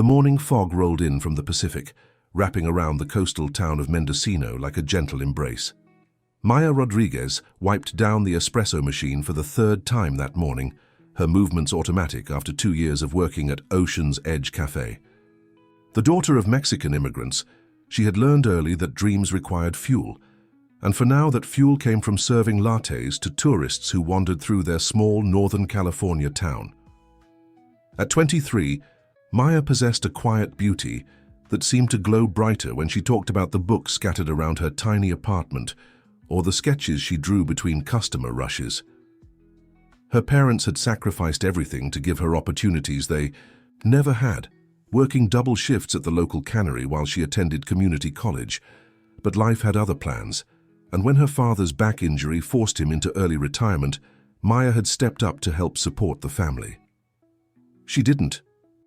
The morning fog rolled in from the Pacific, wrapping around the coastal town of Mendocino like a gentle embrace. Maya Rodriguez wiped down the espresso machine for the third time that morning, her movements automatic after 2 years of working at Ocean's Edge Cafe. The daughter of Mexican immigrants, she had learned early that dreams required fuel, and for now that fuel came from serving lattes to tourists who wandered through their small Northern California town. At 23, Maya possessed a quiet beauty that seemed to glow brighter when she talked about the books scattered around her tiny apartment or the sketches she drew between customer rushes. Her parents had sacrificed everything to give her opportunities they never had, working double shifts at the local cannery while she attended community college. But life had other plans, and when her father's back injury forced him into early retirement, Maya had stepped up to help support the family. She didn't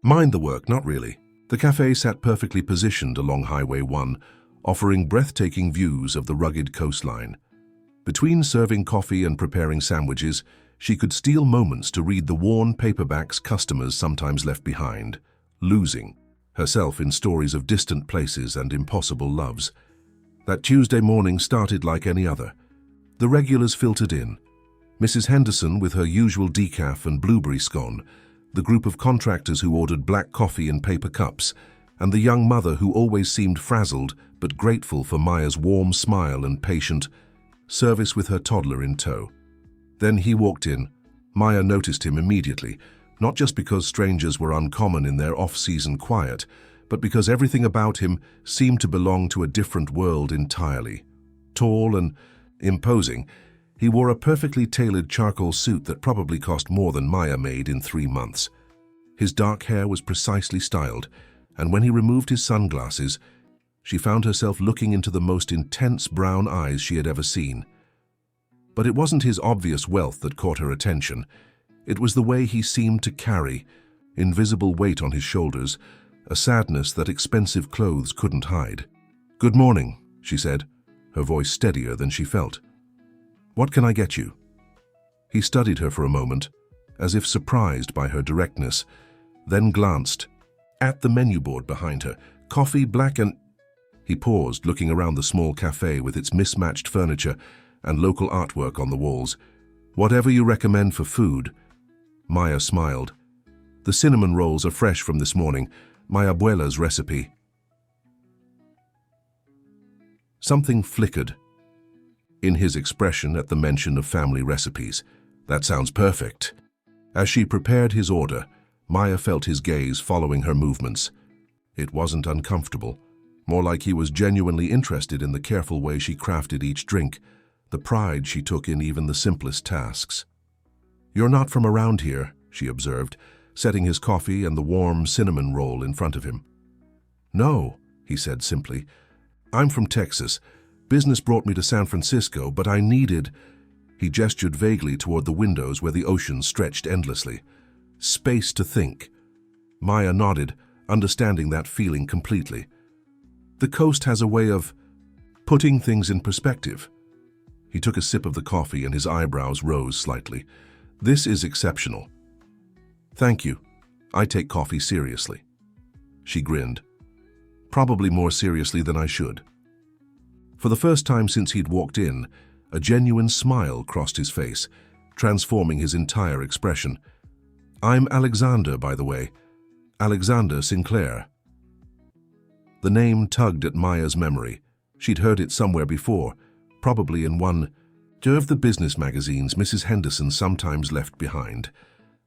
mind the work, not really. The cafe sat perfectly positioned along Highway 1, offering breathtaking views of the rugged coastline. Between serving coffee and preparing sandwiches, she could steal moments to read the worn paperbacks customers sometimes left behind, losing herself in stories of distant places and impossible loves. That Tuesday morning started like any other. The regulars filtered in. Mrs. Henderson with her usual decaf and blueberry scone, the group of contractors who ordered black coffee in paper cups, and the young mother who always seemed frazzled but grateful for Maya's warm smile and patient service with her toddler in tow. Then he walked in. Maya noticed him immediately, not just because strangers were uncommon in their off-season quiet, but because everything about him seemed to belong to a different world entirely. Tall and imposing, he wore a perfectly tailored charcoal suit that probably cost more than Maya made in 3 months. His dark hair was precisely styled, and when he removed his sunglasses, she found herself looking into the most intense brown eyes she had ever seen. But it wasn't his obvious wealth that caught her attention. It was the way he seemed to carry, invisible weight on his shoulders, a sadness that expensive clothes couldn't hide. "Good morning," she said, her voice steadier than she felt. "What can I get you?" He studied her for a moment, as if surprised by her directness, then glanced at the menu board behind her. "Coffee, black and—" He paused, looking around the small cafe with its mismatched furniture and local artwork on the walls. "Whatever you recommend for food." Maya smiled. "The cinnamon rolls are fresh from this morning, my abuela's recipe." Something flickered in his expression at the mention of family recipes. "That sounds perfect." As she prepared his order, Maya felt his gaze following her movements. It wasn't uncomfortable, more like he was genuinely interested in the careful way she crafted each drink, the pride she took in even the simplest tasks. "You're not from around here," she observed, setting his coffee and the warm cinnamon roll in front of him. "No," he said simply. "I'm from Texas. Business brought me to San Francisco, but I needed—" He gestured vaguely toward the windows where the ocean stretched endlessly. "Space to think." Maya nodded, understanding that feeling completely. "The coast has a way of putting things in perspective." He took a sip of the coffee and his eyebrows rose slightly. "This is exceptional." "Thank you. I take coffee seriously." She grinned. "Probably more seriously than I should." For the first time since he'd walked in, a genuine smile crossed his face, transforming his entire expression. "I'm Alexander, by the way. Alexander Sinclair." The name tugged at Maya's memory. She'd heard it somewhere before, probably in one of the business magazines Mrs. Henderson sometimes left behind.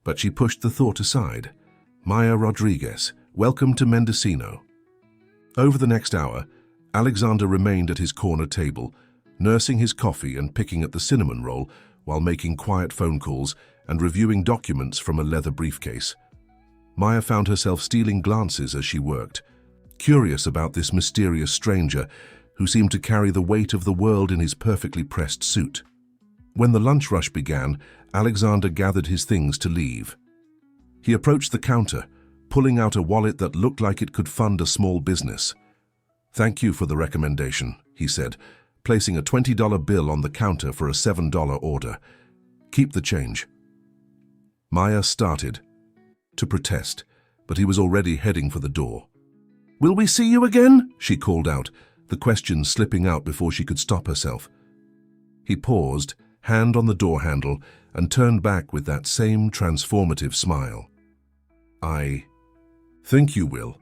But she pushed the thought aside. "Maya Rodriguez, welcome to Mendocino." Over the next hour, Alexander remained at his corner table, nursing his coffee and picking at the cinnamon roll while making quiet phone calls and reviewing documents from a leather briefcase. Maya found herself stealing glances as she worked, curious about this mysterious stranger who seemed to carry the weight of the world in his perfectly pressed suit. When the lunch rush began, Alexander gathered his things to leave. He approached the counter, pulling out a wallet that looked like it could fund a small business. "Thank you for the recommendation," he said, placing a $20 bill on the counter for a $7 order. "Keep the change." Maya started to protest, but he was already heading for the door. "Will we see you again?" she called out, the question slipping out before she could stop herself. He paused, hand on the door handle, and turned back with that same transformative smile. "I think you will."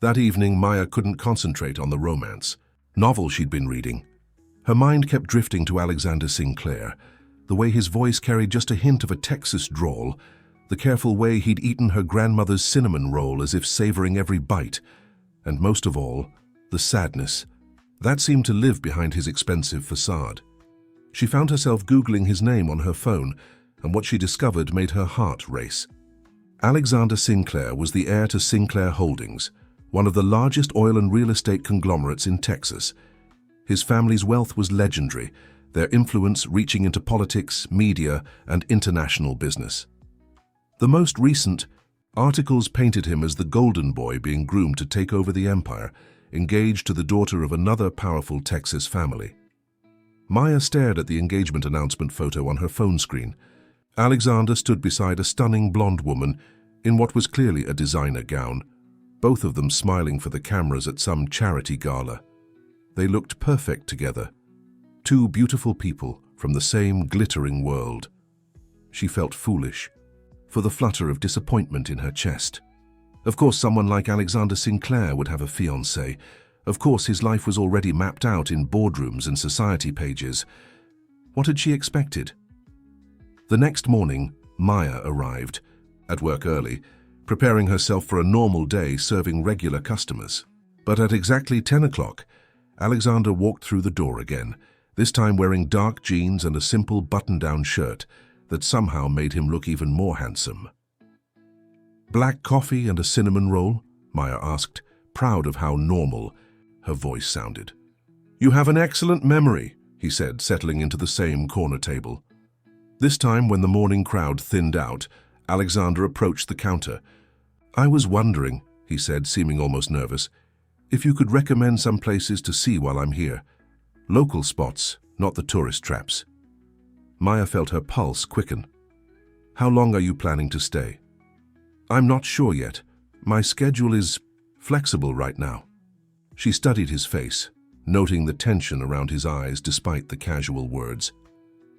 That evening, Maya couldn't concentrate on the romance novel she'd been reading. Her mind kept drifting to Alexander Sinclair, the way his voice carried just a hint of a Texas drawl, the careful way he'd eaten her grandmother's cinnamon roll as if savoring every bite, and most of all, the sadness. That seemed to live behind his expensive facade. She found herself Googling his name on her phone, and what she discovered made her heart race. Alexander Sinclair was the heir to Sinclair Holdings, one of the largest oil and real estate conglomerates in Texas. His family's wealth was legendary, their influence reaching into politics, media, and international business. The most recent articles painted him as the golden boy being groomed to take over the empire, engaged to the daughter of another powerful Texas family. Maya stared at the engagement announcement photo on her phone screen. Alexander stood beside a stunning blonde woman in what was clearly a designer gown, both of them smiling for the cameras at some charity gala. They looked perfect together. Two beautiful people from the same glittering world. She felt foolish, for the flutter of disappointment in her chest. Of course, someone like Alexander Sinclair would have a fiancé. Of course, his life was already mapped out in boardrooms and society pages. What had she expected? The next morning, Maya arrived, at work early, preparing herself for a normal day serving regular customers. But at exactly 10 o'clock, Alexander walked through the door again, this time wearing dark jeans and a simple button-down shirt that somehow made him look even more handsome. "Black coffee and a cinnamon roll?" Maya asked, proud of how normal her voice sounded. "You have an excellent memory," he said, settling into the same corner table. This time, when the morning crowd thinned out, Alexander approached the counter. "I was wondering," he said, seeming almost nervous, "if you could recommend some places to see while I'm here. Local spots, not the tourist traps." Maya felt her pulse quicken. "How long are you planning to stay?" "I'm not sure yet. My schedule is flexible right now." She studied his face, noting the tension around his eyes despite the casual words.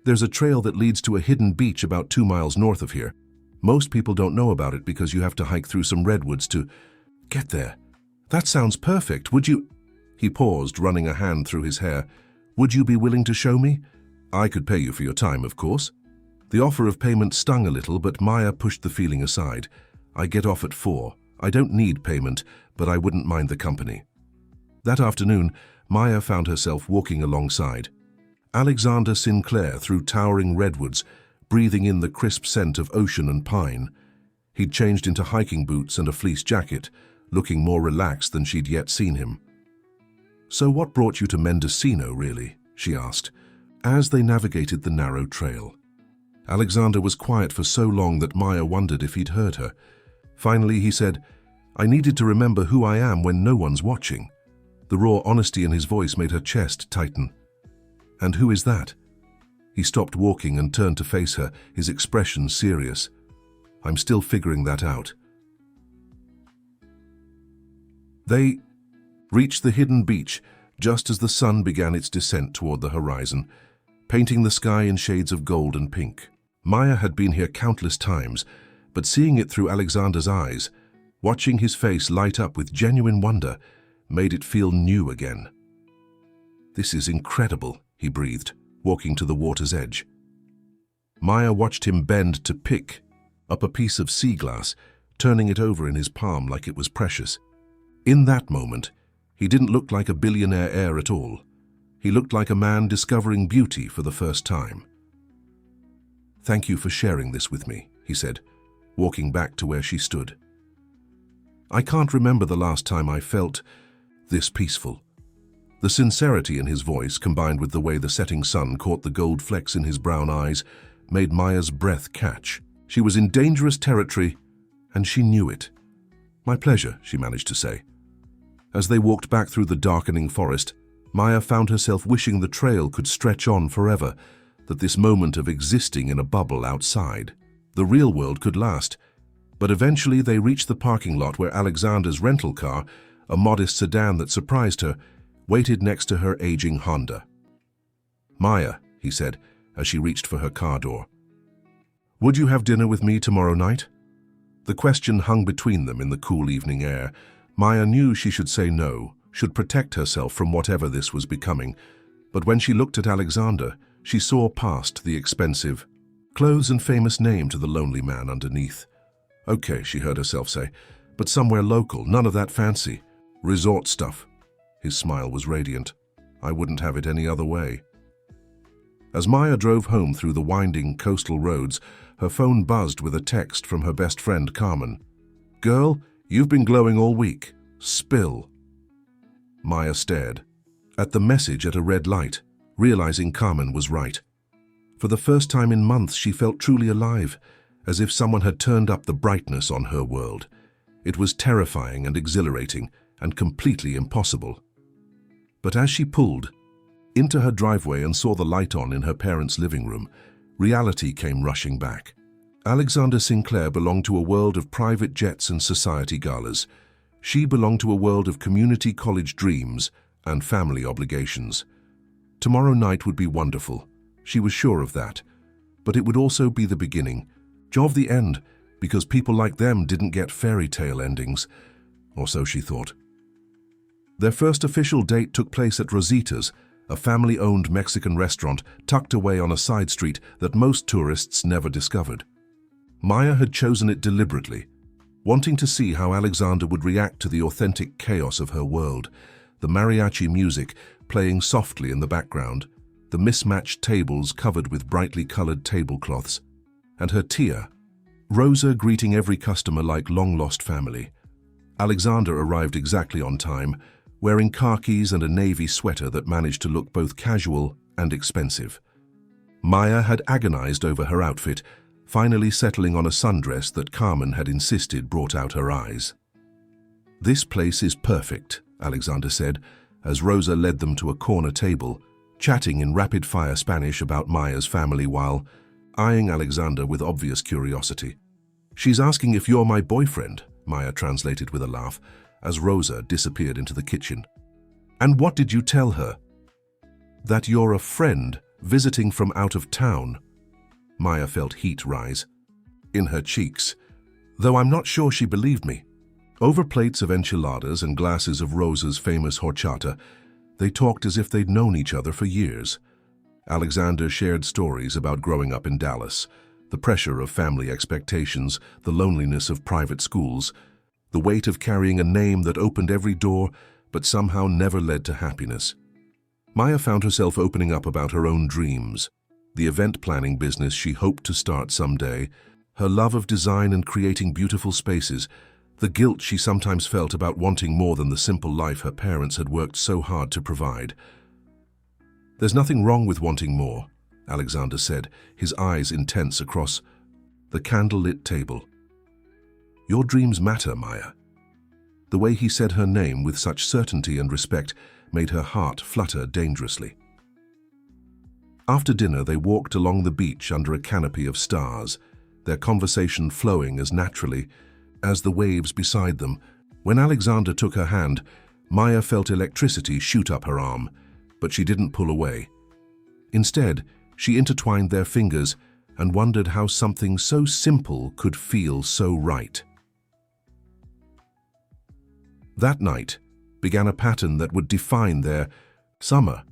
"There's a trail that leads to a hidden beach about 2 miles north of here. Most people don't know about it because you have to hike through some redwoods to get there." "That sounds perfect. Would you—" He paused, running a hand through his hair. "Would you be willing to show me?" "I could pay you for your time, of course." The offer of payment stung a little, but Maya pushed the feeling aside. "I get off at 4. I don't need payment, but I wouldn't mind the company." That afternoon, Maya found herself walking alongside Alexander Sinclair through towering redwoods, breathing in the crisp scent of ocean and pine. He'd changed into hiking boots and a fleece jacket, looking more relaxed than she'd yet seen him. "So what brought you to Mendocino, really?" she asked, as they navigated the narrow trail. Alexander was quiet for so long that Maya wondered if he'd heard her. Finally, he said, "I needed to remember who I am when no one's watching." The raw honesty in his voice made her chest tighten. "And who is that?" He stopped walking and turned to face her, his expression serious. "I'm still figuring that out." They reached the hidden beach just as the sun began its descent toward the horizon, painting the sky in shades of gold and pink. Maya had been here countless times, but seeing it through Alexander's eyes, watching his face light up with genuine wonder, made it feel new again. "This is incredible," he breathed, walking to the water's edge. Maya watched him bend to pick up a piece of sea glass, turning it over in his palm like it was precious. In that moment, he didn't look like a billionaire heir at all. He looked like a man discovering beauty for the first time. "Thank you for sharing this with me," he said, walking back to where she stood. "I can't remember the last time I felt this peaceful." The sincerity in his voice, combined with the way the setting sun caught the gold flecks in his brown eyes, made Maya's breath catch. She was in dangerous territory, and she knew it. "My pleasure," she managed to say. As they walked back through the darkening forest, Maya found herself wishing the trail could stretch on forever, that this moment of existing in a bubble outside the real world could last. But eventually they reached the parking lot where Alexander's rental car, a modest sedan that surprised her, waited next to her aging Honda. "Maya," he said as she reached for her car door. "Would you have dinner with me tomorrow night?" The question hung between them in the cool evening air. Maya knew she should say no, should protect herself from whatever this was becoming. But when she looked at Alexander, she saw past the expensive clothes and famous name to the lonely man underneath. "Okay," she heard herself say, "but somewhere local, none of that fancy. Resort stuff." His smile was radiant. "I wouldn't have it any other way." As Maya drove home through the winding coastal roads, her phone buzzed with a text from her best friend Carmen. "Girl, you've been glowing all week. Spill." Maya stared at the message at a red light, realizing Carmen was right. For the first time in months, she felt truly alive, as if someone had turned up the brightness on her world. It was terrifying and exhilarating, and completely impossible. But as she pulled into her driveway and saw the light on in her parents' living room, reality came rushing back. Alexander Sinclair belonged to a world of private jets and society galas. She belonged to a world of community college dreams and family obligations. Tomorrow night would be wonderful. She was sure of that. But it would also be the beginning of the end, because people like them didn't get fairy tale endings, or so she thought. Their first official date took place at Rosita's, a family-owned Mexican restaurant tucked away on a side street that most tourists never discovered. Maya had chosen it deliberately, wanting to see how Alexander would react to the authentic chaos of her world, the mariachi music playing softly in the background, the mismatched tables covered with brightly colored tablecloths, and her tia, Rosa, greeting every customer like long-lost family. Alexander arrived exactly on time, wearing khakis and a navy sweater that managed to look both casual and expensive. Maya had agonized over her outfit, finally settling on a sundress that Carmen had insisted brought out her eyes. "This place is perfect," Alexander said, as Rosa led them to a corner table, chatting in rapid-fire Spanish about Maya's family while eyeing Alexander with obvious curiosity. "She's asking if you're my boyfriend," Maya translated with a laugh, as Rosa disappeared into the kitchen. "And what did you tell her?" "That you're a friend visiting from out of town." Maya felt heat rise in her cheeks, though I'm not sure she believed me. Over plates of enchiladas and glasses of Rosa's famous horchata, they talked as if they'd known each other for years. Alexander shared stories about growing up in Dallas, the pressure of family expectations, the loneliness of private schools, the weight of carrying a name that opened every door but somehow never led to happiness. Maya found herself opening up about her own dreams, the event planning business she hoped to start someday, her love of design and creating beautiful spaces, the guilt she sometimes felt about wanting more than the simple life her parents had worked so hard to provide. "There's nothing wrong with wanting more," Alexander said, his eyes intense across the candle-lit table. "Your dreams matter, Maya." The way he said her name with such certainty and respect made her heart flutter dangerously. After dinner, they walked along the beach under a canopy of stars, their conversation flowing as naturally as the waves beside them. When Alexander took her hand, Maya felt electricity shoot up her arm, but she didn't pull away. Instead, she intertwined their fingers and wondered how something so simple could feel so right. That night began a pattern that would define their summer.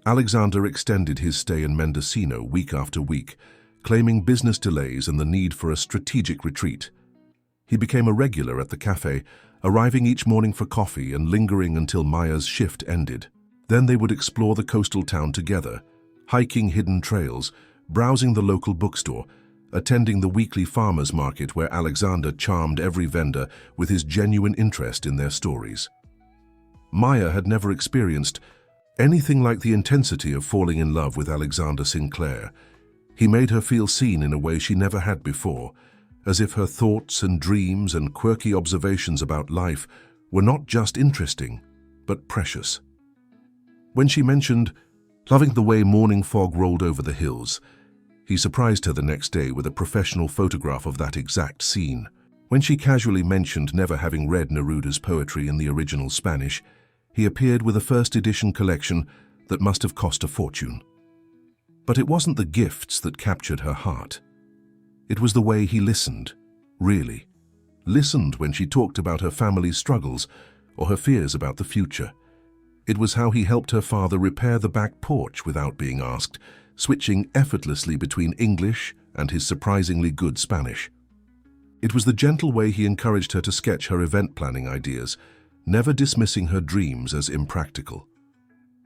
Alexander extended his stay in Mendocino week after week, claiming business delays and the need for a strategic retreat. He became a regular at the cafe, arriving each morning for coffee and lingering until Maya's shift ended. Then they would explore the coastal town together, hiking hidden trails, browsing the local bookstore, attending the weekly farmers market where Alexander charmed every vendor with his genuine interest in their stories. Maya had never experienced anything like the intensity of falling in love with Alexander Sinclair. He made her feel seen in a way she never had before, as if her thoughts and dreams and quirky observations about life were not just interesting, but precious. When she mentioned loving the way morning fog rolled over the hills, he surprised her the next day with a professional photograph of that exact scene. When she casually mentioned never having read Neruda's poetry in the original Spanish, he appeared with a first edition collection that must have cost a fortune. But it wasn't the gifts that captured her heart. It was the way he listened, really. Listened when she talked about her family's struggles or her fears about the future. It was how he helped her father repair the back porch without being asked, switching effortlessly between English and his surprisingly good Spanish. It was the gentle way he encouraged her to sketch her event planning ideas, never dismissing her dreams as impractical.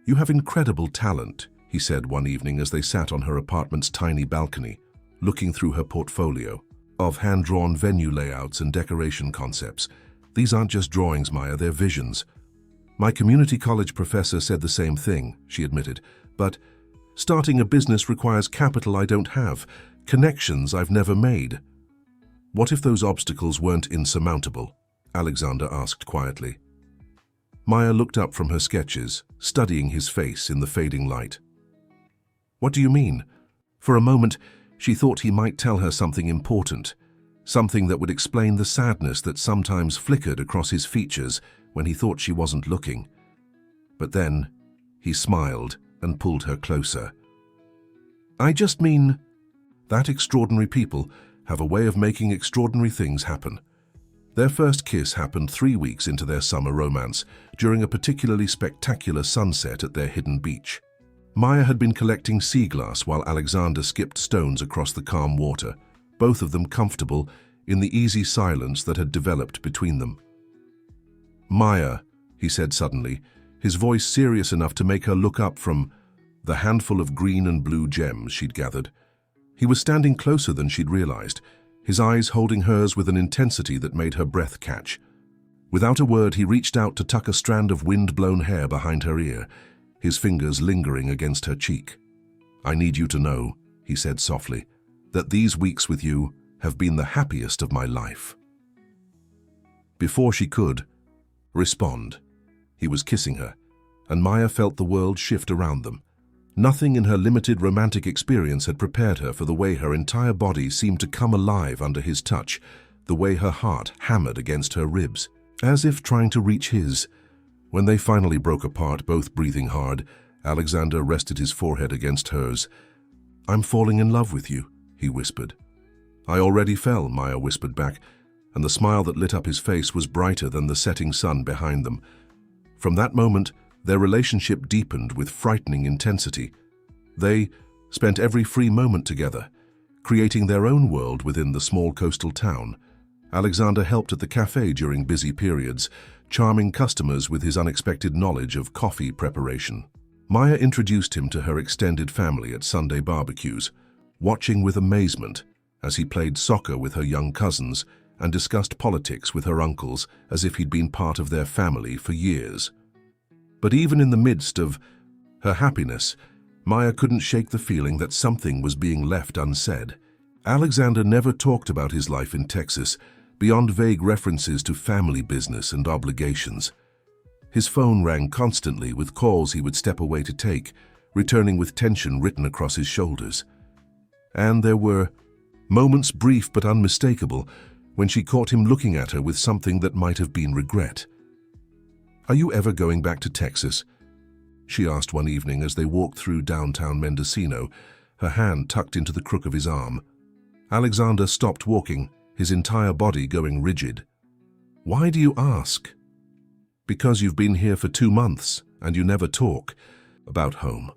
"You have incredible talent," he said one evening as they sat on her apartment's tiny balcony, looking through her portfolio of hand-drawn venue layouts and decoration concepts. "These aren't just drawings, Maya, they're visions." "My community college professor said the same thing," she admitted, "but starting a business requires capital I don't have, connections I've never made." "What if those obstacles weren't insurmountable?" Alexander asked quietly. Maya looked up from her sketches, studying his face in the fading light. "What do you mean?" For a moment, she thought he might tell her something important, something that would explain the sadness that sometimes flickered across his features when he thought she wasn't looking. But then, he smiled and pulled her closer. "I just mean that extraordinary people have a way of making extraordinary things happen." Their first kiss happened 3 weeks into their summer romance, during a particularly spectacular sunset at their hidden beach. Maya had been collecting sea glass while Alexander skipped stones across the calm water, both of them comfortable in the easy silence that had developed between them. "Maya," he said suddenly, his voice serious enough to make her look up from the handful of green and blue gems she'd gathered. He was standing closer than she'd realized, his eyes holding hers with an intensity that made her breath catch. Without a word, he reached out to tuck a strand of wind-blown hair behind her ear, his fingers lingering against her cheek. "I need you to know," he said softly, "that these weeks with you have been the happiest of my life." Before she could respond, he was kissing her, and Maya felt the world shift around them. Nothing in her limited romantic experience had prepared her for the way her entire body seemed to come alive under his touch, the way her heart hammered against her ribs, as if trying to reach his. When they finally broke apart, both breathing hard, Alexander rested his forehead against hers. "I'm falling in love with you," he whispered. "I already fell," Maya whispered back, and the smile that lit up his face was brighter than the setting sun behind them. From that moment, their relationship deepened with frightening intensity. They spent every free moment together, creating their own world within the small coastal town. Alexander helped at the cafe during busy periods, charming customers with his unexpected knowledge of coffee preparation. Maya introduced him to her extended family at Sunday barbecues, watching with amazement as he played soccer with her young cousins and discussed politics with her uncles as if he'd been part of their family for years. But even in the midst of her happiness, Maya couldn't shake the feeling that something was being left unsaid. Alexander never talked about his life in Texas, beyond vague references to family business and obligations. His phone rang constantly with calls he would step away to take, returning with tension written across his shoulders. And there were moments, brief but unmistakable, when she caught him looking at her with something that might have been regret. "Are you ever going back to Texas?" she asked one evening as they walked through downtown Mendocino, her hand tucked into the crook of his arm. Alexander stopped walking, his entire body going rigid. "Why do you ask?" "Because you've been here for 2 months and you never talk about home.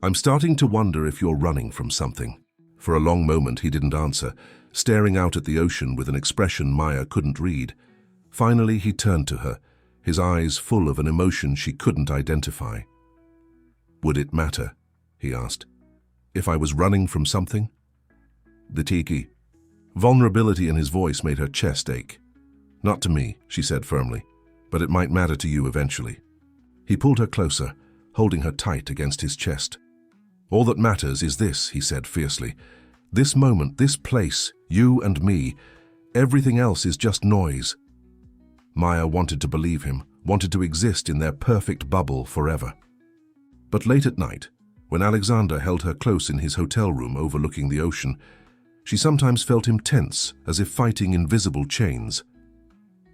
I'm starting to wonder if you're running from something." For a long moment he didn't answer, staring out at the ocean with an expression Maya couldn't read. Finally he turned to her, his eyes full of an emotion she couldn't identify. "Would it matter?" he asked. "If I was running from something?" The tiki. Vulnerability in his voice made her chest ache. "Not to me," she said firmly, "but it might matter to you eventually." He pulled her closer, holding her tight against his chest. "All that matters is this," he said fiercely. "This moment, this place, you and me. Everything else is just noise." Maya wanted to believe him, wanted to exist in their perfect bubble forever. But late at night, when Alexander held her close in his hotel room overlooking the ocean, She sometimes felt him tense, as if fighting invisible chains.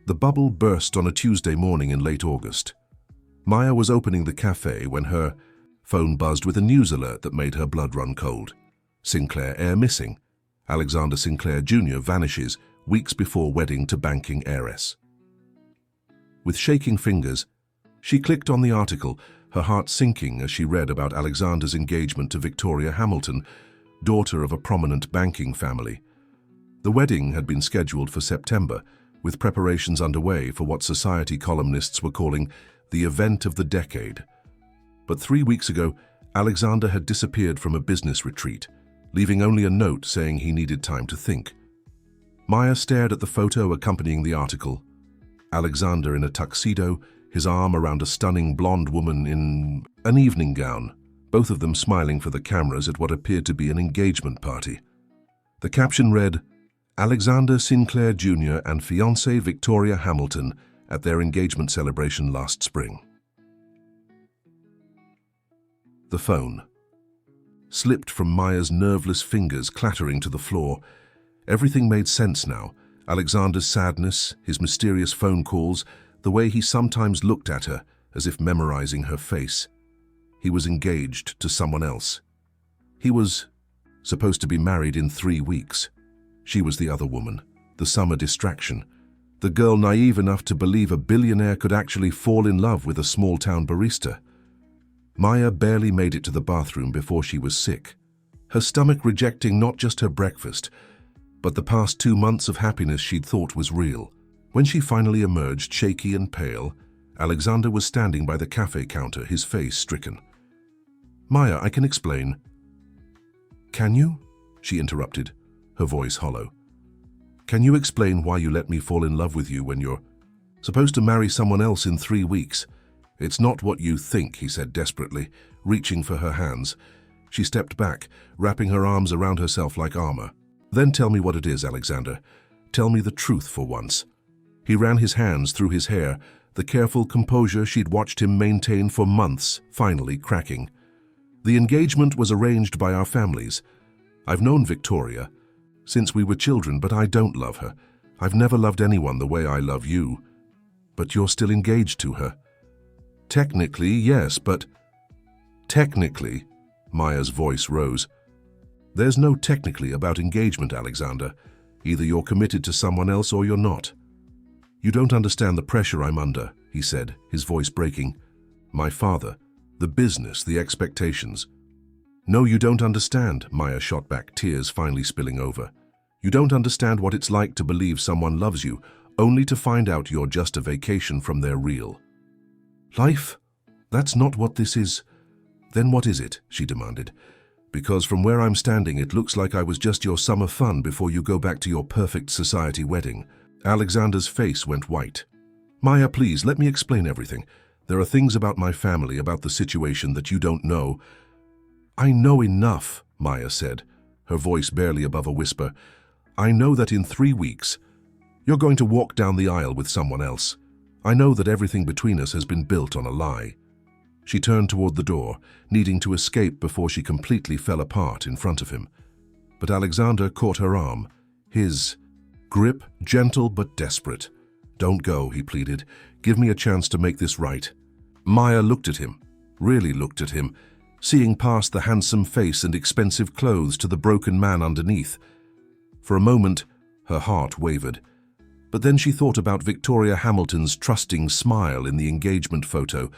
The bubble burst on a Tuesday morning in late August. Maya was opening the cafe when her phone buzzed with a news alert that made her blood run cold. Sinclair heir missing. Alexander Sinclair Jr. vanishes weeks before wedding to banking heiress. With shaking fingers, she clicked on the article, her heart sinking as she read about Alexander's engagement to Victoria Hamilton, daughter of a prominent banking family. The wedding had been scheduled for September, with preparations underway for what society columnists were calling the event of the decade. But 3 weeks ago, Alexander had disappeared from a business retreat, leaving only a note saying he needed time to think. Maya stared at the photo accompanying the article. Alexander in a tuxedo, his arm around a stunning blonde woman in an evening gown, both of them smiling for the cameras at what appeared to be an engagement party. The caption read, "Alexander Sinclair Jr. and fiancée Victoria Hamilton at their engagement celebration last spring." The phone slipped from Maya's nerveless fingers, clattering to the floor. Everything made sense now. Alexander's sadness, his mysterious phone calls, the way he sometimes looked at her, as if memorizing her face. He was engaged to someone else. He was supposed to be married in 3 weeks. She was the other woman, the summer distraction, the girl naive enough to believe a billionaire could actually fall in love with a small-town barista. Maya barely made it to the bathroom before she was sick, her stomach rejecting not just her breakfast, but the past 2 months of happiness she'd thought was real. When she finally emerged, shaky and pale, Alexander was standing by the cafe counter, his face stricken. "Maya, I can explain." "Can you?" she interrupted, her voice hollow. "Can you explain why you let me fall in love with you when you're supposed to marry someone else in 3 weeks? It's not what you think," he said desperately, reaching for her hands. She stepped back, wrapping her arms around herself like armor. "Then tell me what it is, Alexander. Tell me the truth for once." He ran his hands through his hair, the careful composure she'd watched him maintain for months finally cracking. "The engagement was arranged by our families. I've known Victoria since we were children, but I don't love her. I've never loved anyone the way I love you. But you're still engaged to her." "Technically, yes, but—" "Technically," Maya's voice rose. "There's no technically about engagement, Alexander. Either you're committed to someone else or you're not." "You don't understand the pressure I'm under," he said, his voice breaking. "My father, the business, the expectations." "No, you don't understand," Maya shot back, tears finally spilling over. "You don't understand what it's like to believe someone loves you, only to find out you're just a vacation from their real life. That's not what this is." "Then what is it?" she demanded. "Because from where I'm standing, it looks like I was just your summer fun before you go back to your perfect society wedding." Alexander's face went white. "Maya, please, let me explain everything. There are things about my family, about the situation that you don't know." "I know enough," Maya said, her voice barely above a whisper. "I know that in 3 weeks, you're going to walk down the aisle with someone else. I know that everything between us has been built on a lie." She turned toward the door, needing to escape before she completely fell apart in front of him. But Alexander caught her arm, his grip gentle but desperate. "Don't go," he pleaded. "Give me a chance to make this right." Maya looked at him, really looked at him, seeing past the handsome face and expensive clothes to the broken man underneath. For a moment, her heart wavered. But then she thought about Victoria Hamilton's trusting smile in the engagement photo,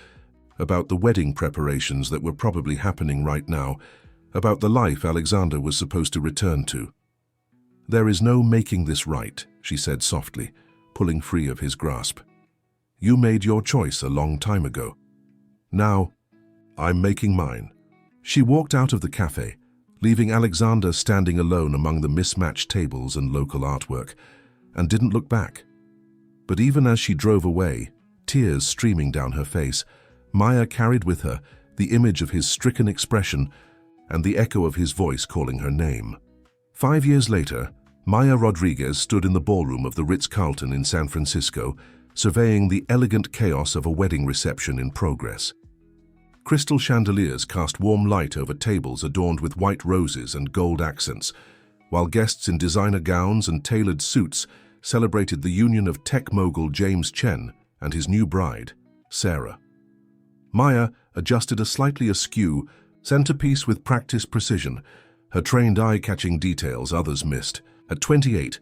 about the wedding preparations that were probably happening right now, about the life Alexander was supposed to return to. "There is no making this right," she said softly, pulling free of his grasp. "You made your choice a long time ago. Now, I'm making mine." She walked out of the cafe, leaving Alexander standing alone among the mismatched tables and local artwork, and didn't look back. But even as she drove away, tears streaming down her face, Maya carried with her the image of his stricken expression and the echo of his voice calling her name. 5 years later, Maya Rodriguez stood in the ballroom of the Ritz-Carlton in San Francisco, surveying the elegant chaos of a wedding reception in progress. Crystal chandeliers cast warm light over tables adorned with white roses and gold accents, while guests in designer gowns and tailored suits celebrated the union of tech mogul James Chen and his new bride, Sarah. Maya adjusted a slightly askew centerpiece with practiced precision, her trained eye catching details others missed. At 28,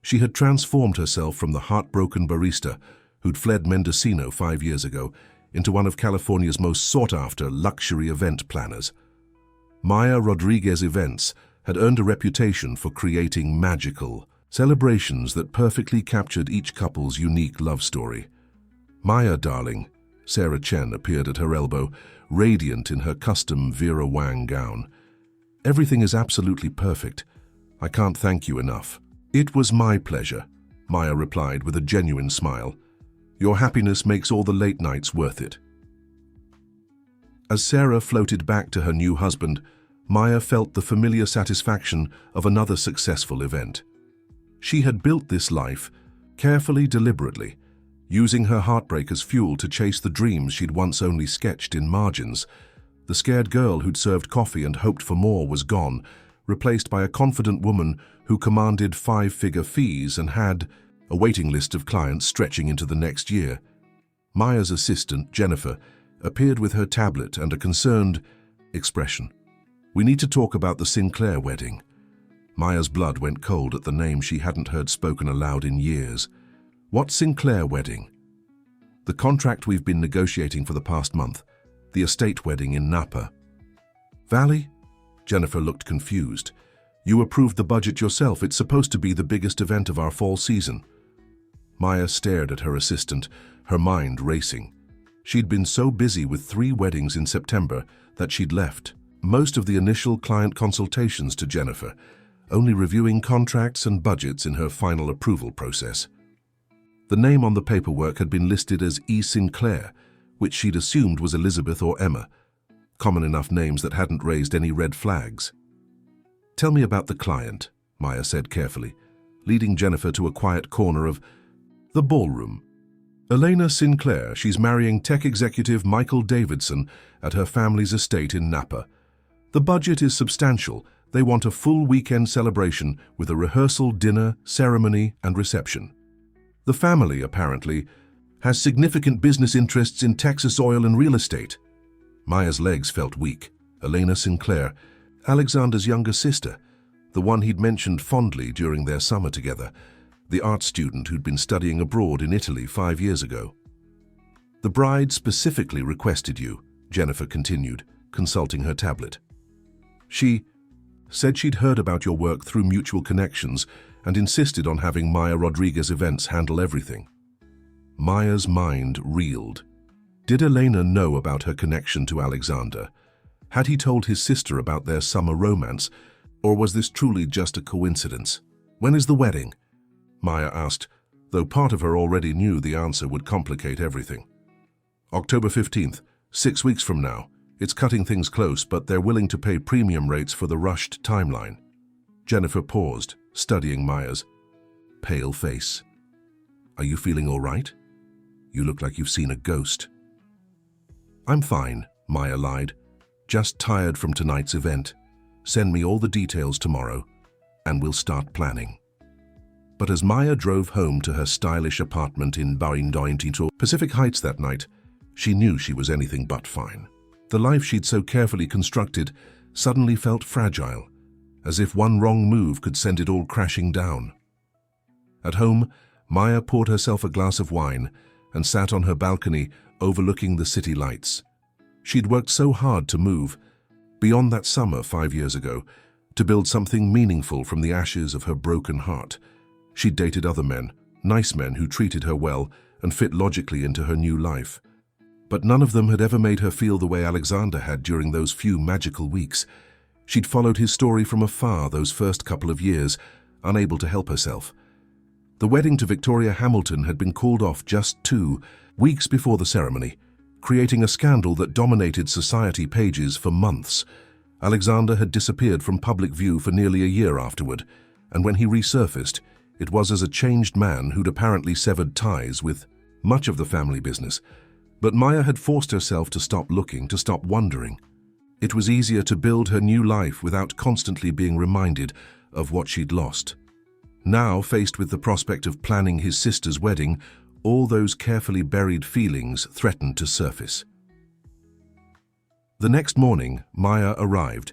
she had transformed herself from the heartbroken barista who'd fled Mendocino 5 years ago into one of California's most sought-after luxury event planners. Maya Rodriguez Events had earned a reputation for creating magical celebrations that perfectly captured each couple's unique love story. Maya, darling, Sarah Chen appeared at her elbow, radiant in her custom Vera Wang gown. Everything is absolutely perfect. I can't thank you enough. It was my pleasure, Maya replied with a genuine smile. Your happiness makes all the late nights worth it. As Sarah floated back to her new husband, Maya felt the familiar satisfaction of another successful event. She had built this life, carefully, deliberately, using her heartbreak as fuel to chase the dreams she'd once only sketched in margins. The scared girl who'd served coffee and hoped for more was gone, replaced by a confident woman who commanded 5-figure fees and had a waiting list of clients stretching into the next year. Maya's assistant, Jennifer, appeared with her tablet and a concerned expression. We need to talk about the Sinclair wedding. Maya's blood went cold at the name she hadn't heard spoken aloud in years. What Sinclair wedding? The contract we've been negotiating for the past month. The estate wedding in Napa. Valley? Jennifer looked confused. You approved the budget yourself. It's supposed to be the biggest event of our fall season. Maya stared at her assistant, her mind racing. She'd been so busy with 3 weddings in September that she'd left most of the initial client consultations to Jennifer, only reviewing contracts and budgets in her final approval process. The name on the paperwork had been listed as E. Sinclair, which she'd assumed was Elizabeth or Emma, common enough names that hadn't raised any red flags. Tell me about the client, Maya said carefully, leading Jennifer to a quiet corner of the ballroom. Elena Sinclair, she's marrying tech executive Michael Davidson at her family's estate in Napa. The budget is substantial. They want a full weekend celebration with a rehearsal, dinner, ceremony, and reception. The family, apparently, has significant business interests in Texas oil and real estate. Maya's legs felt weak. Elena Sinclair, Alexander's younger sister, the one he'd mentioned fondly during their summer together, the art student who'd been studying abroad in Italy 5 years ago. The bride specifically requested you, Jennifer continued, consulting her tablet. She said she'd heard about your work through mutual connections and insisted on having Maya Rodriguez Events handle everything. Maya's mind reeled. Did Elena know about her connection to Alexander? Had he told his sister about their summer romance, or was this truly just a coincidence? When is the wedding? Maya asked, though part of her already knew the answer would complicate everything. October 15th, 6 weeks from now. It's cutting things close, but they're willing to pay premium rates for the rushed timeline. Jennifer paused, studying Maya's pale face. Are you feeling all right? You look like you've seen a ghost. I'm fine, Maya lied. Just tired from tonight's event. Send me all the details tomorrow, and we'll start planning. But as Maya drove home to her stylish apartment in Pacific Heights that night, she knew she was anything but fine. The life she'd so carefully constructed suddenly felt fragile, as if one wrong move could send it all crashing down. At home, Maya poured herself a glass of wine and sat on her balcony overlooking the city lights. She'd worked so hard to move, beyond that summer 5 years ago, to build something meaningful from the ashes of her broken heart. She'd dated other men, nice men who treated her well and fit logically into her new life. But none of them had ever made her feel the way Alexander had during those few magical weeks. She'd followed his story from afar those first couple of years, unable to help herself. The wedding to Victoria Hamilton had been called off just 2 weeks before the ceremony, creating a scandal that dominated society pages for months. Alexander had disappeared from public view for nearly a year afterward, and when he resurfaced, it was as a changed man who'd apparently severed ties with much of the family business. But Maya had forced herself to stop looking, to stop wondering. It was easier to build her new life without constantly being reminded of what she'd lost. Now, faced with the prospect of planning his sister's wedding, all those carefully buried feelings threatened to surface. The next morning, Maya arrived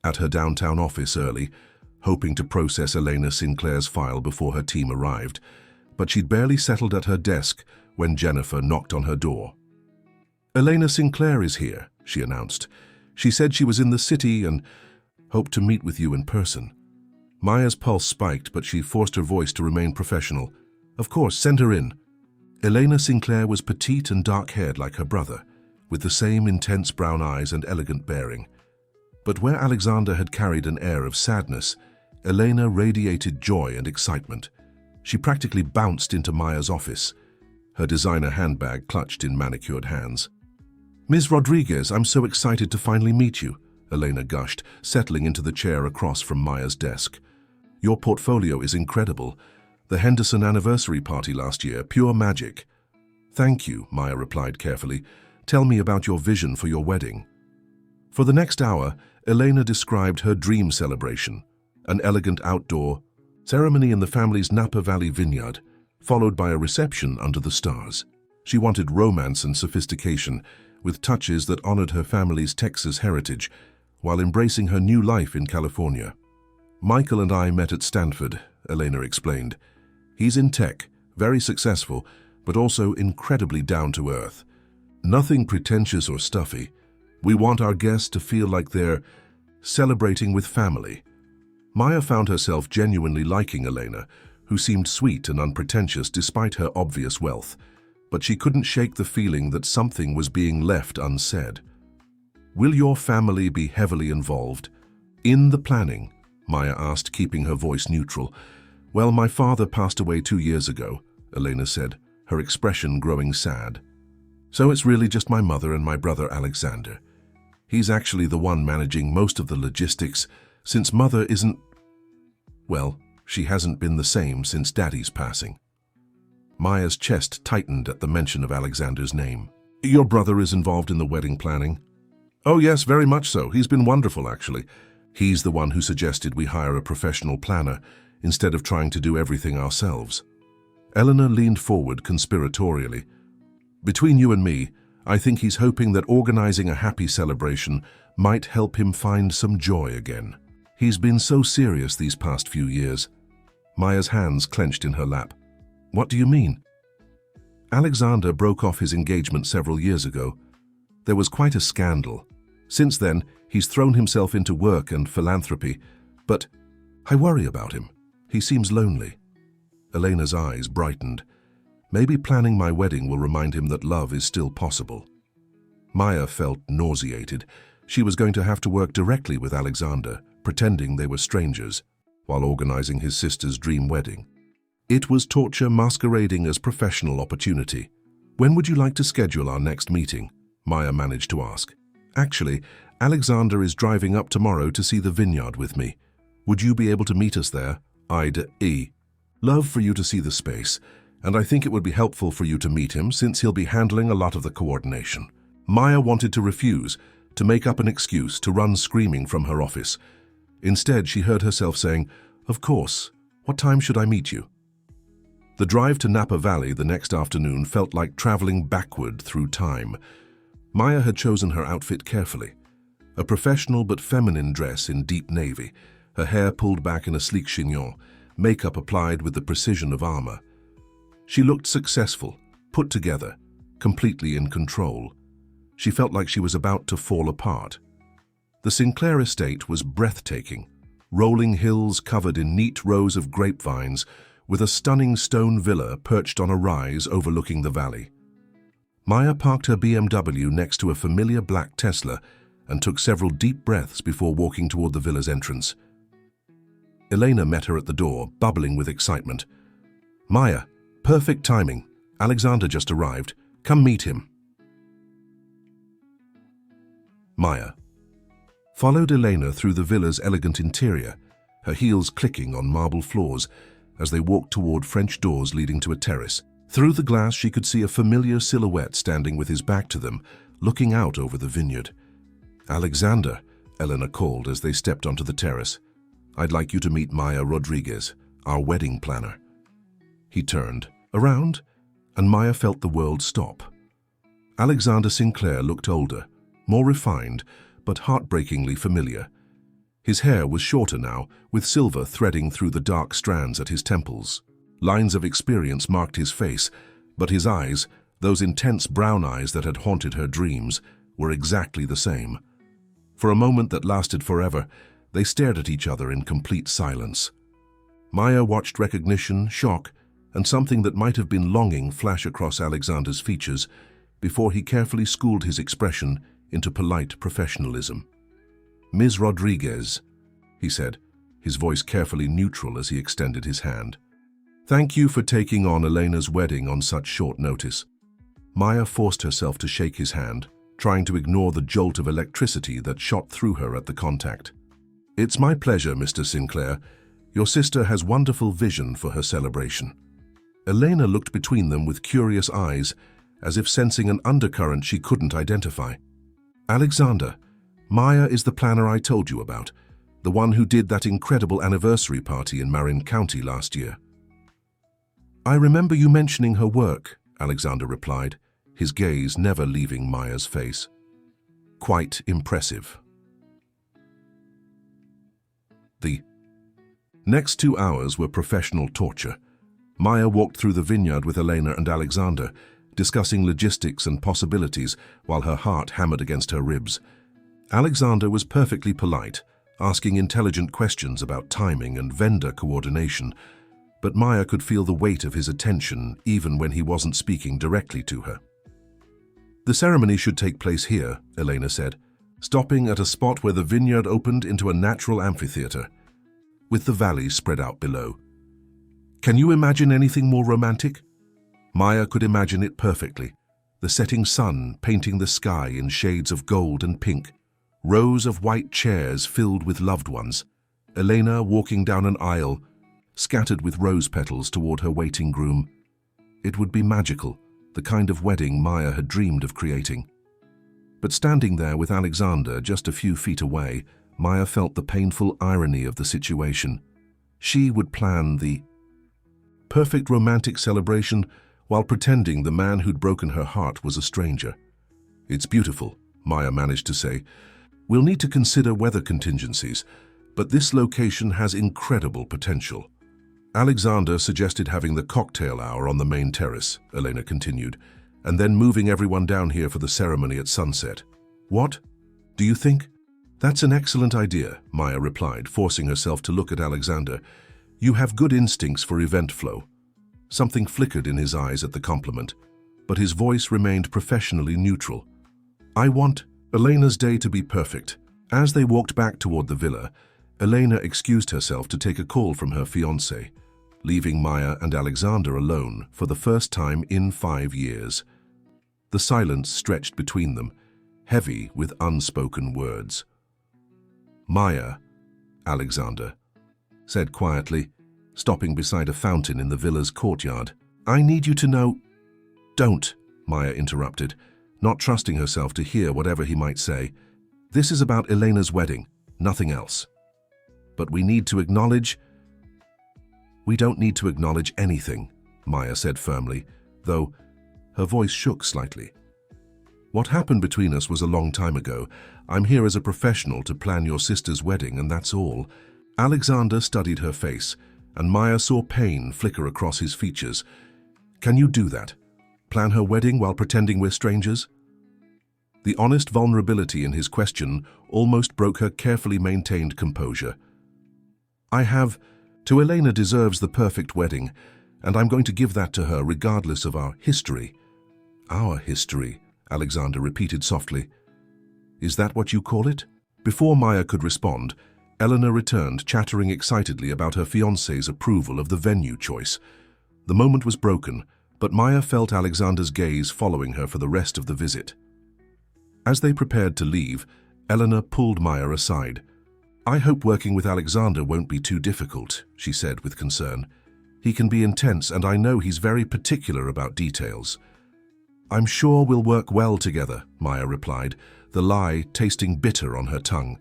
at her downtown office early, hoping to process Elena Sinclair's file before her team arrived, but she'd barely settled at her desk when Jennifer knocked on her door. "Elena Sinclair is here," she announced. "She said she was in the city and hoped to meet with you in person." Maya's pulse spiked, but she forced her voice to remain professional. "Of course, send her in." Elena Sinclair was petite and dark-haired like her brother, with the same intense brown eyes and elegant bearing. But where Alexander had carried an air of sadness, Elena radiated joy and excitement. She practically bounced into Maya's office, her designer handbag clutched in manicured hands. "Ms. Rodriguez, I'm so excited to finally meet you," Elena gushed, settling into the chair across from Maya's desk. "Your portfolio is incredible. The Henderson anniversary party last year, pure magic." "Thank you," Maya replied carefully. "Tell me about your vision for your wedding." For the next hour, Elena described her dream celebration, an elegant outdoor ceremony in the family's Napa Valley vineyard, followed by a reception under the stars. She wanted romance and sophistication, with touches that honored her family's Texas heritage, while embracing her new life in California. "Michael and I met at Stanford," Elena explained. "He's in tech, very successful, but also incredibly down-to-earth. Nothing pretentious or stuffy. We want our guests to feel like they're celebrating with family." Maya found herself genuinely liking Elena, who seemed sweet and unpretentious despite her obvious wealth, but she couldn't shake the feeling that something was being left unsaid. "Will your family be heavily involved in the planning?" Maya asked, keeping her voice neutral. "Well, my father passed away 2 years ago," Elena said, her expression growing sad. "So it's really just my mother and my brother Alexander. He's actually the one managing most of the logistics, since Mother isn't, well, she hasn't been the same since Daddy's passing." Maya's chest tightened at the mention of Alexander's name. "Your brother is involved in the wedding planning?" "Oh yes, very much so. He's been wonderful, actually. He's the one who suggested we hire a professional planner instead of trying to do everything ourselves." Eleanor leaned forward conspiratorially. "Between you and me, I think he's hoping that organizing a happy celebration might help him find some joy again. He's been so serious these past few years." Maya's hands clenched in her lap. "What do you mean?" "Alexander broke off his engagement several years ago. There was quite a scandal. Since then, he's thrown himself into work and philanthropy, but I worry about him. He seems lonely." Elena's eyes brightened. "Maybe planning my wedding will remind him that love is still possible." Maya felt nauseated. She was going to have to work directly with Alexander, pretending they were strangers, while organizing his sister's dream wedding. It was torture masquerading as professional opportunity. "When would you like to schedule our next meeting?" Maya managed to ask. "Actually, Alexander is driving up tomorrow to see the vineyard with me. Would you be able to meet us there? I'd love for you to see the space, and I think it would be helpful for you to meet him since he'll be handling a lot of the coordination." Maya wanted to refuse, to make up an excuse, to run screaming from her office. Instead, she heard herself saying, "Of course. What time should I meet you?" The drive to Napa Valley the next afternoon felt like traveling backward through time. Maya had chosen her outfit carefully. A professional but feminine dress in deep navy, her hair pulled back in a sleek chignon, makeup applied with the precision of armor. She looked successful, put together, completely in control. She felt like she was about to fall apart. The Sinclair estate was breathtaking, rolling hills covered in neat rows of grapevines, with a stunning stone villa perched on a rise overlooking the valley. Maya parked her BMW next to a familiar black Tesla and took several deep breaths before walking toward the villa's entrance. Elena met her at the door, bubbling with excitement. "Maya, perfect timing. Alexander just arrived. Come meet him." Maya followed Elena through the villa's elegant interior, her heels clicking on marble floors as they walked toward French doors leading to a terrace. Through the glass, she could see a familiar silhouette standing with his back to them, looking out over the vineyard. "Alexander," Elena called as they stepped onto the terrace. I'd like you to meet Maya Rodriguez, our wedding planner." He turned around, and Maya felt the world stop. Alexander Sinclair looked older, more refined, but heartbreakingly familiar. His hair was shorter now, with silver threading through the dark strands at his temples. Lines of experience marked his face, but his eyes, those intense brown eyes that had haunted her dreams, were exactly the same. For a moment that lasted forever, they stared at each other in complete silence. Maya watched recognition, shock, and something that might have been longing flash across Alexander's features before he carefully schooled his expression into polite professionalism. "Ms. Rodriguez," he said, his voice carefully neutral as he extended his hand. "Thank you for taking on Elena's wedding on such short notice." Maya forced herself to shake his hand, trying to ignore the jolt of electricity that shot through her at the contact. "It's my pleasure, Mr. Sinclair. Your sister has wonderful vision for her celebration." Elena looked between them with curious eyes, as if sensing an undercurrent she couldn't identify. "Alexander, Maya is the planner I told you about, the one who did that incredible anniversary party in Marin County last year." "I remember you mentioning her work," Alexander replied, his gaze never leaving Maya's face. "Quite impressive." The next 2 hours were professional torture. Maya walked through the vineyard with Elena and Alexander, discussing logistics and possibilities while her heart hammered against her ribs. Alexander was perfectly polite, asking intelligent questions about timing and vendor coordination, but Maya could feel the weight of his attention even when he wasn't speaking directly to her. "The ceremony should take place here," Elena said, stopping at a spot where the vineyard opened into a natural amphitheater, with the valley spread out below. "Can you imagine anything more romantic?" Maya could imagine it perfectly. The setting sun painting the sky in shades of gold and pink, rows of white chairs filled with loved ones, Elena walking down an aisle, scattered with rose petals toward her waiting groom. It would be magical, the kind of wedding Maya had dreamed of creating. But standing there with Alexander just a few feet away, Maya felt the painful irony of the situation. She would plan the perfect romantic celebration while pretending the man who'd broken her heart was a stranger. "It's beautiful," Maya managed to say. "We'll need to consider weather contingencies, but this location has incredible potential." Alexander suggested having the cocktail hour on the main terrace, Elena continued, and then moving everyone down here for the ceremony at sunset. "What? Do you think?" "That's an excellent idea," Maya replied, forcing herself to look at Alexander. "You have good instincts for event flow." Something flickered in his eyes at the compliment, but his voice remained professionally neutral. "I want Elena's day to be perfect." As they walked back toward the villa, Elena excused herself to take a call from her fiancé, leaving Maya and Alexander alone for the first time in 5 years. The silence stretched between them, heavy with unspoken words. "Maya," Alexander said quietly, stopping beside a fountain in the villa's courtyard. "I need you to know—" "Don't," Maya interrupted, not trusting herself to hear whatever he might say. "This is about Elena's wedding, nothing else. But we need to acknowledge—" "We don't need to acknowledge anything," Maya said firmly, though her voice shook slightly. "What happened between us was a long time ago. I'm here as a professional to plan your sister's wedding, and that's all." Alexander studied her face, and Maya saw pain flicker across his features. "Can you do that? Plan her wedding while pretending we're strangers?" The honest vulnerability in his question almost broke her carefully maintained composure. Elena deserves the perfect wedding, and I'm going to give that to her regardless of our history." "Our history," Alexander repeated softly. "Is that what you call it?" Before Maya could respond, Eleanor returned, chattering excitedly about her fiancé's approval of the venue choice. The moment was broken, but Maya felt Alexander's gaze following her for the rest of the visit. As they prepared to leave, Eleanor pulled Maya aside. "I hope working with Alexander won't be too difficult," she said with concern. "He can be intense, and I know he's very particular about details." "I'm sure we'll work well together," Maya replied, the lie tasting bitter on her tongue.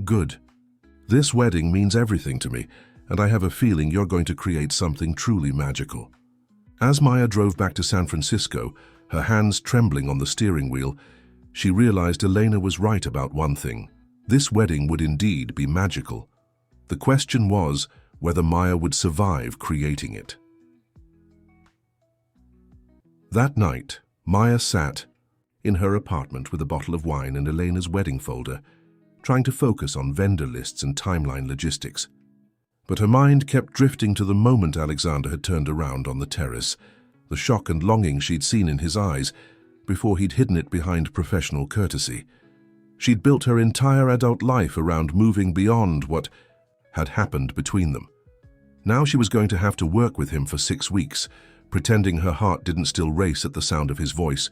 "Good." This wedding means everything to me, and I have a feeling you're going to create something truly magical." As Maya drove back to San Francisco, her hands trembling on the steering wheel, she realized Elena was right about one thing. This wedding would indeed be magical. The question was whether Maya would survive creating it. That night, Maya sat in her apartment with a bottle of wine and Elena's wedding folder, trying to focus on vendor lists and timeline logistics. But her mind kept drifting to the moment Alexander had turned around on the terrace, the shock and longing she'd seen in his eyes before he'd hidden it behind professional courtesy. She'd built her entire adult life around moving beyond what had happened between them. Now she was going to have to work with him for 6 weeks, pretending her heart didn't still race at the sound of his voice,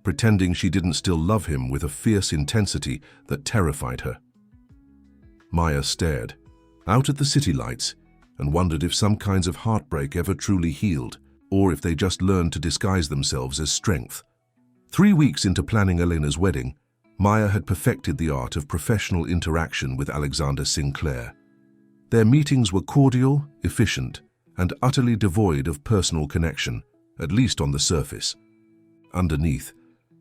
pretending she didn't still love him with a fierce intensity that terrified her. Maya stared out at the city lights and wondered if some kinds of heartbreak ever truly healed, or if they just learned to disguise themselves as strength. 3 weeks into planning Elena's wedding, Maya had perfected the art of professional interaction with Alexander Sinclair. Their meetings were cordial, efficient, and utterly devoid of personal connection, at least on the surface. Underneath,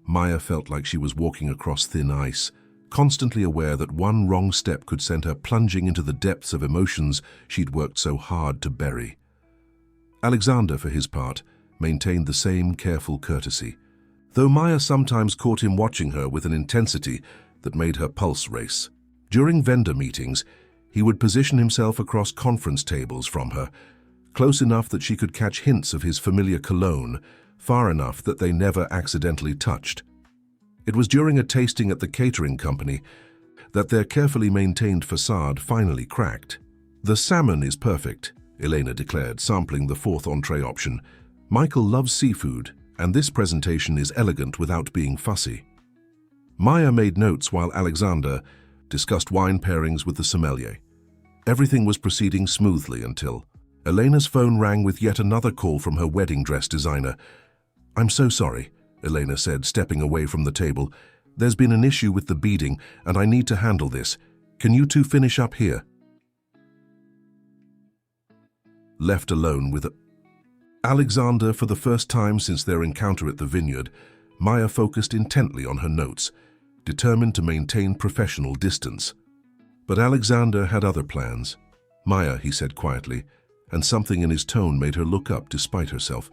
Maya felt like she was walking across thin ice, constantly aware that one wrong step could send her plunging into the depths of emotions she'd worked so hard to bury. Alexander, for his part, maintained the same careful courtesy, though Maya sometimes caught him watching her with an intensity that made her pulse race. During vendor meetings, he would position himself across conference tables from her, close enough that she could catch hints of his familiar cologne, far enough that they never accidentally touched. It was during a tasting at the catering company that their carefully maintained facade finally cracked. "The salmon is perfect," Elena declared, sampling the 4th entree option. "Michael loves seafood, and this presentation is elegant without being fussy." Maya made notes while Alexander discussed wine pairings with the sommelier. Everything was proceeding smoothly until Elena's phone rang with yet another call from her wedding dress designer. "I'm so sorry," Elena said, stepping away from the table. "There's been an issue with the beading, and I need to handle this. Can you two finish up here?" Left alone with Alexander for the first time since their encounter at the vineyard, Maya focused intently on her notes, determined to maintain professional distance. But Alexander had other plans. "Maya," he said quietly, and something in his tone made her look up despite herself.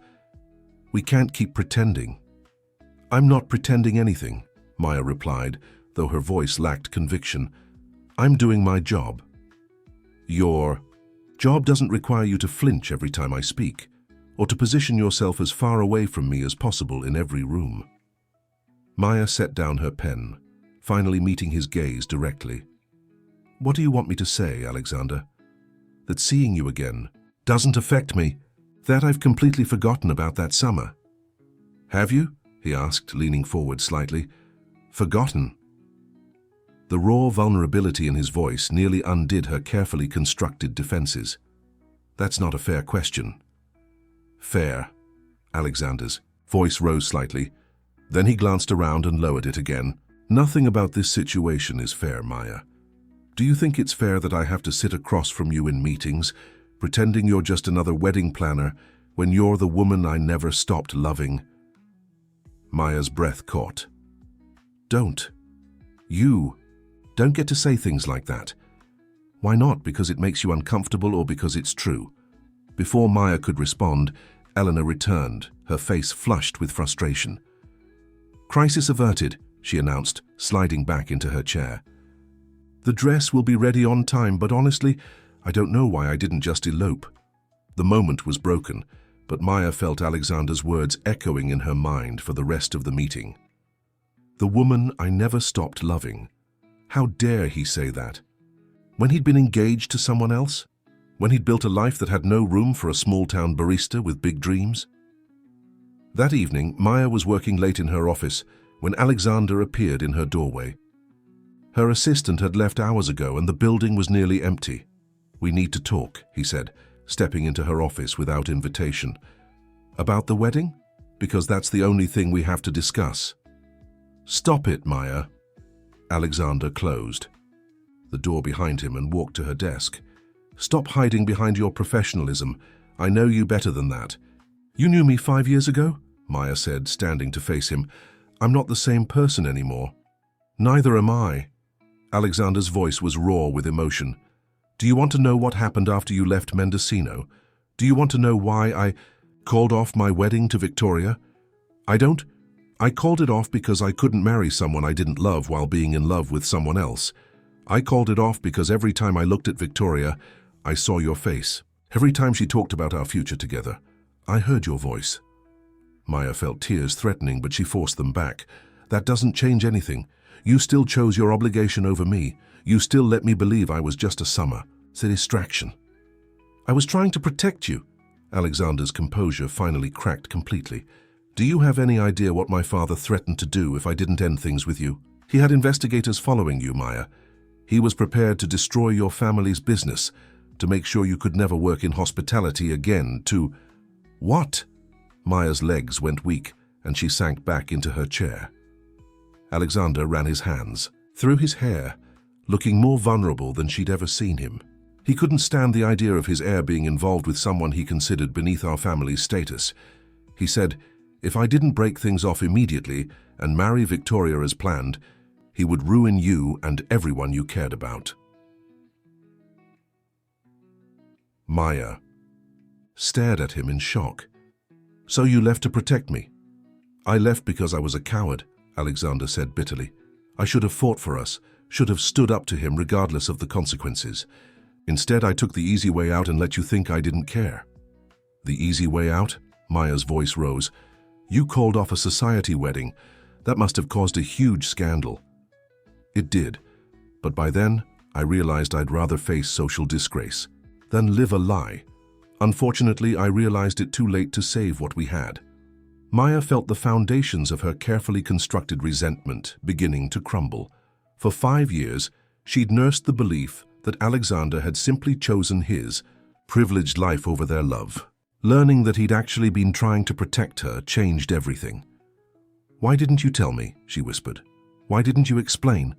"We can't keep pretending." "I'm not pretending anything," Maya replied, though her voice lacked conviction. "I'm doing my job." "Your job doesn't require you to flinch every time I speak, or to position yourself as far away from me as possible in every room." Maya set down her pen, finally meeting his gaze directly. "What do you want me to say, Alexander? That seeing you again doesn't affect me, that I've completely forgotten about that summer." "Have you?" he asked, leaning forward slightly. "Forgotten?" The raw vulnerability in his voice nearly undid her carefully constructed defenses. "That's not a fair question." "Fair." Alexander's voice rose slightly. Then he glanced around and lowered it again. "Nothing about this situation is fair, Maya. Do you think it's fair that I have to sit across from you in meetings, pretending you're just another wedding planner, when you're the woman I never stopped loving?" Maya's breath caught. "Don't. You don't get to say things like that." "Why not? Because it makes you uncomfortable or because it's true?" Before Maya could respond, Eleanor returned, her face flushed with frustration. "Crisis averted," she announced, sliding back into her chair. "The dress will be ready on time, but honestly, I don't know why I didn't just elope." The moment was broken, but Maya felt Alexander's words echoing in her mind for the rest of the meeting. "The woman I never stopped loving." How dare he say that? When he'd been engaged to someone else? When he'd built a life that had no room for a small-town barista with big dreams? That evening, Maya was working late in her office when Alexander appeared in her doorway. Her assistant had left hours ago and the building was nearly empty. "We need to talk," he said, stepping into her office without invitation. "About the wedding? Because that's the only thing we have to discuss." "Stop it, Maya." Alexander closed. the door behind him, and walked to her desk. "Stop hiding behind your professionalism. I know you better than that." "You knew me 5 years ago?" Maya said, standing to face him. "I'm not the same person anymore." "Neither am I." Alexander's voice was raw with emotion. "Do you want to know what happened after you left Mendocino? Do you want to know why I called off my wedding to Victoria? I don't. I called it off because I couldn't marry someone I didn't love while being in love with someone else. I called it off because every time I looked at Victoria, I saw your face. Every time she talked about our future together, I heard your voice." Maya felt tears threatening, but she forced them back. "That doesn't change anything. You still chose your obligation over me. You still let me believe I was just a summer. It's a distraction." "I was trying to protect you." Alexander's composure finally cracked completely. "Do you have any idea what my father threatened to do if I didn't end things with you? He had investigators following you, Maya. He was prepared to destroy your family's business, to make sure you could never work in hospitality again, to—" "What?" Maya's legs went weak, and she sank back into her chair. Alexander ran his hands through his hair, looking more vulnerable than she'd ever seen him. He couldn't stand the idea of his heir being involved with someone he considered beneath our family's status. He said, "If I didn't break things off immediately and marry Victoria as planned, he would ruin you and everyone you cared about." Maya stared at him in shock. "So you left to protect me?" "I left because I was a coward," Alexander said bitterly. "I should have fought for us, should have stood up to him regardless of the consequences. Instead, I took the easy way out and let you think I didn't care." "The easy way out?" Maya's voice rose. "You called off a society wedding. That must have caused a huge scandal." "It did, but by then I realized I'd rather face social disgrace than live a lie. Unfortunately, I realized it too late to save what we had." Maya felt the foundations of her carefully constructed resentment beginning to crumble. For 5 years, she'd nursed the belief that Alexander had simply chosen his privileged life over their love. Learning that he'd actually been trying to protect her changed everything. "Why didn't you tell me?" she whispered. "Why didn't you explain?"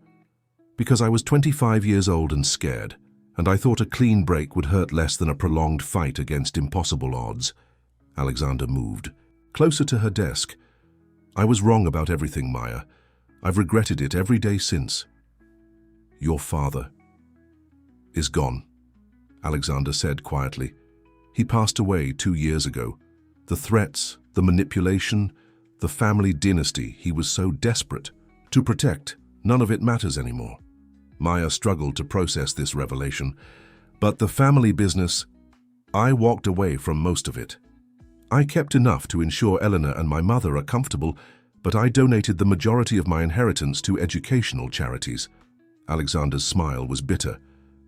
"Because I was 25 years old and scared, and I thought a clean break would hurt less than a prolonged fight against impossible odds." Alexander moved closer to her desk. "I was wrong about everything, Maya. I've regretted it every day since." "Your father is gone," Alexander said quietly. "He passed away 2 years ago. The threats, the manipulation, the family dynasty he was so desperate to protect, none of it matters anymore." Maya struggled to process this revelation. "But the family business, I walked away from most of it. I kept enough to ensure Eleanor and my mother are comfortable, but I donated the majority of my inheritance to educational charities." Alexander's smile was bitter.